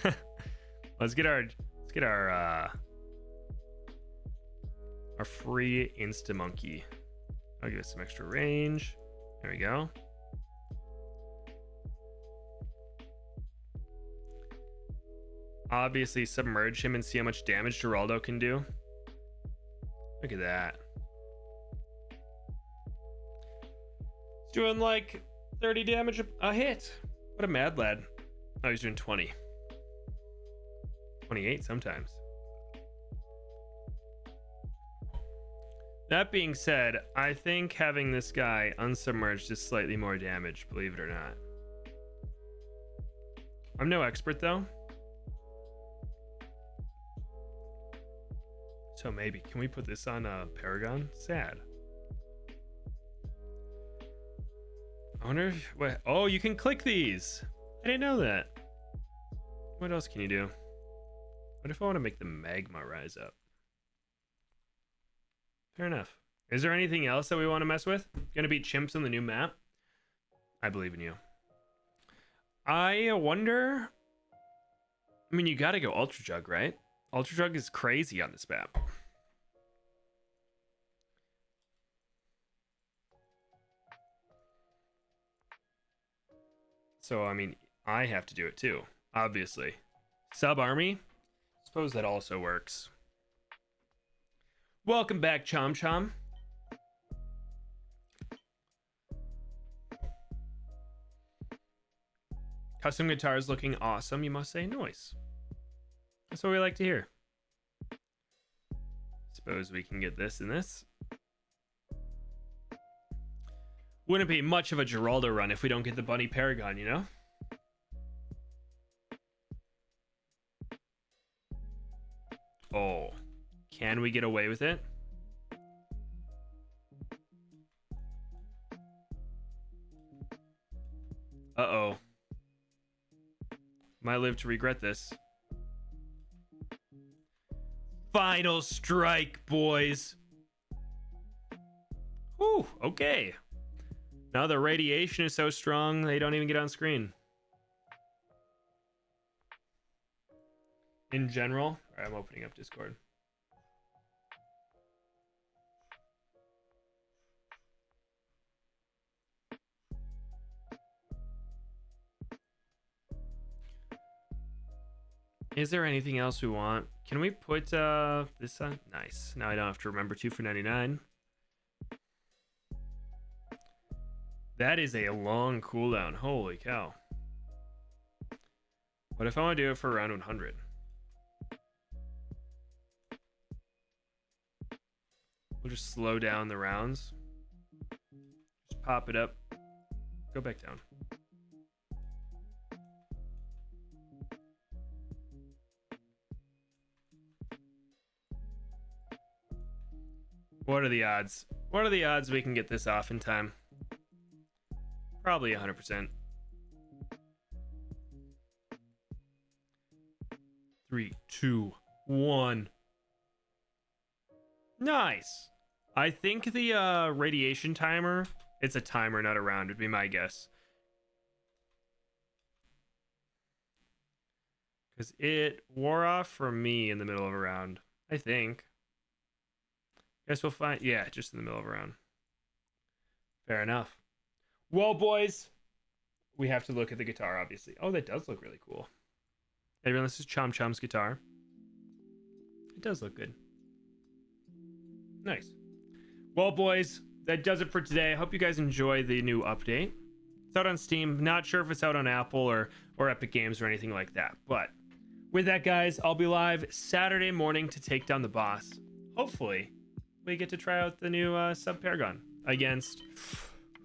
let's get our free Insta Monkey. I'll give it some extra range. There we go. Obviously submerge him and see how much damage Geraldo can do. Look at that. He's doing like 30 damage a hit. What a mad lad. Oh, he's doing 20. 28 sometimes. That being said, I think having this guy unsubmerged is slightly more damage, believe it or not. I'm no expert though. So maybe, can we put this on a Paragon? Sad. I wonder if, what, oh, you can click these. I didn't know that. What else can you do? What if I want to make the magma rise up? Fair enough. Is there anything else that we want to mess with? Gonna beat chimps on the new map? I believe in you. I wonder. I mean, you gotta go Ultra Jug, right? Ultra Jug is crazy on this map. So, I mean, I have to do it too. obviously. Sub army? Suppose that also works. Welcome back, Chom Chom. Custom guitars looking awesome, you must say. Nice. That's what we like to hear. Suppose we can get this and this. Wouldn't be much of a Geraldo run if we don't get the Bunny Paragon, you know? Oh, can we get away with it? Uh-oh. Might live to regret this. Final strike, boys. Whew, okay. Now the radiation is so strong, they don't even get on screen. In general, I'm opening up Discord. Is there anything else we want? Can we put this on? Nice. Now I don't have to remember 2 for 99. That is a long cooldown. Holy cow. What if I want to do it for around 100? We'll just slow down the rounds. Just pop it up. Go back down. What are the odds? What are the odds we can get this off in time? Probably 100%. 3, 2, 1. Nice. I think the radiation timer, it's a timer, not a round, would be my guess. Because it wore off for me in the middle of a round, I think. Guess we'll find, yeah, just in the middle of a round. Fair enough. Well, boys, we have to look at the guitar, obviously. Oh, that does look really cool. Everyone, this is Chom Chom's guitar. It does look good. Nice. Well, boys, that does it for today. I hope you guys enjoy the new update. It's out on Steam. Not sure if it's out on Apple or Epic Games or anything like that. But with that, guys, I'll be live Saturday morning to take down the boss. Hopefully, we get to try out the new Sub Paragon against...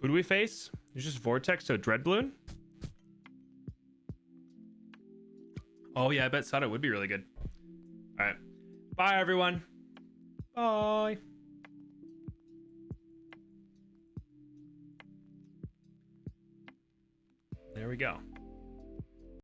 Who do we face? It's just Vortex, so Dread Balloon? Oh, yeah, I bet Sada would be really good. All right. Bye, everyone. Bye. There we go.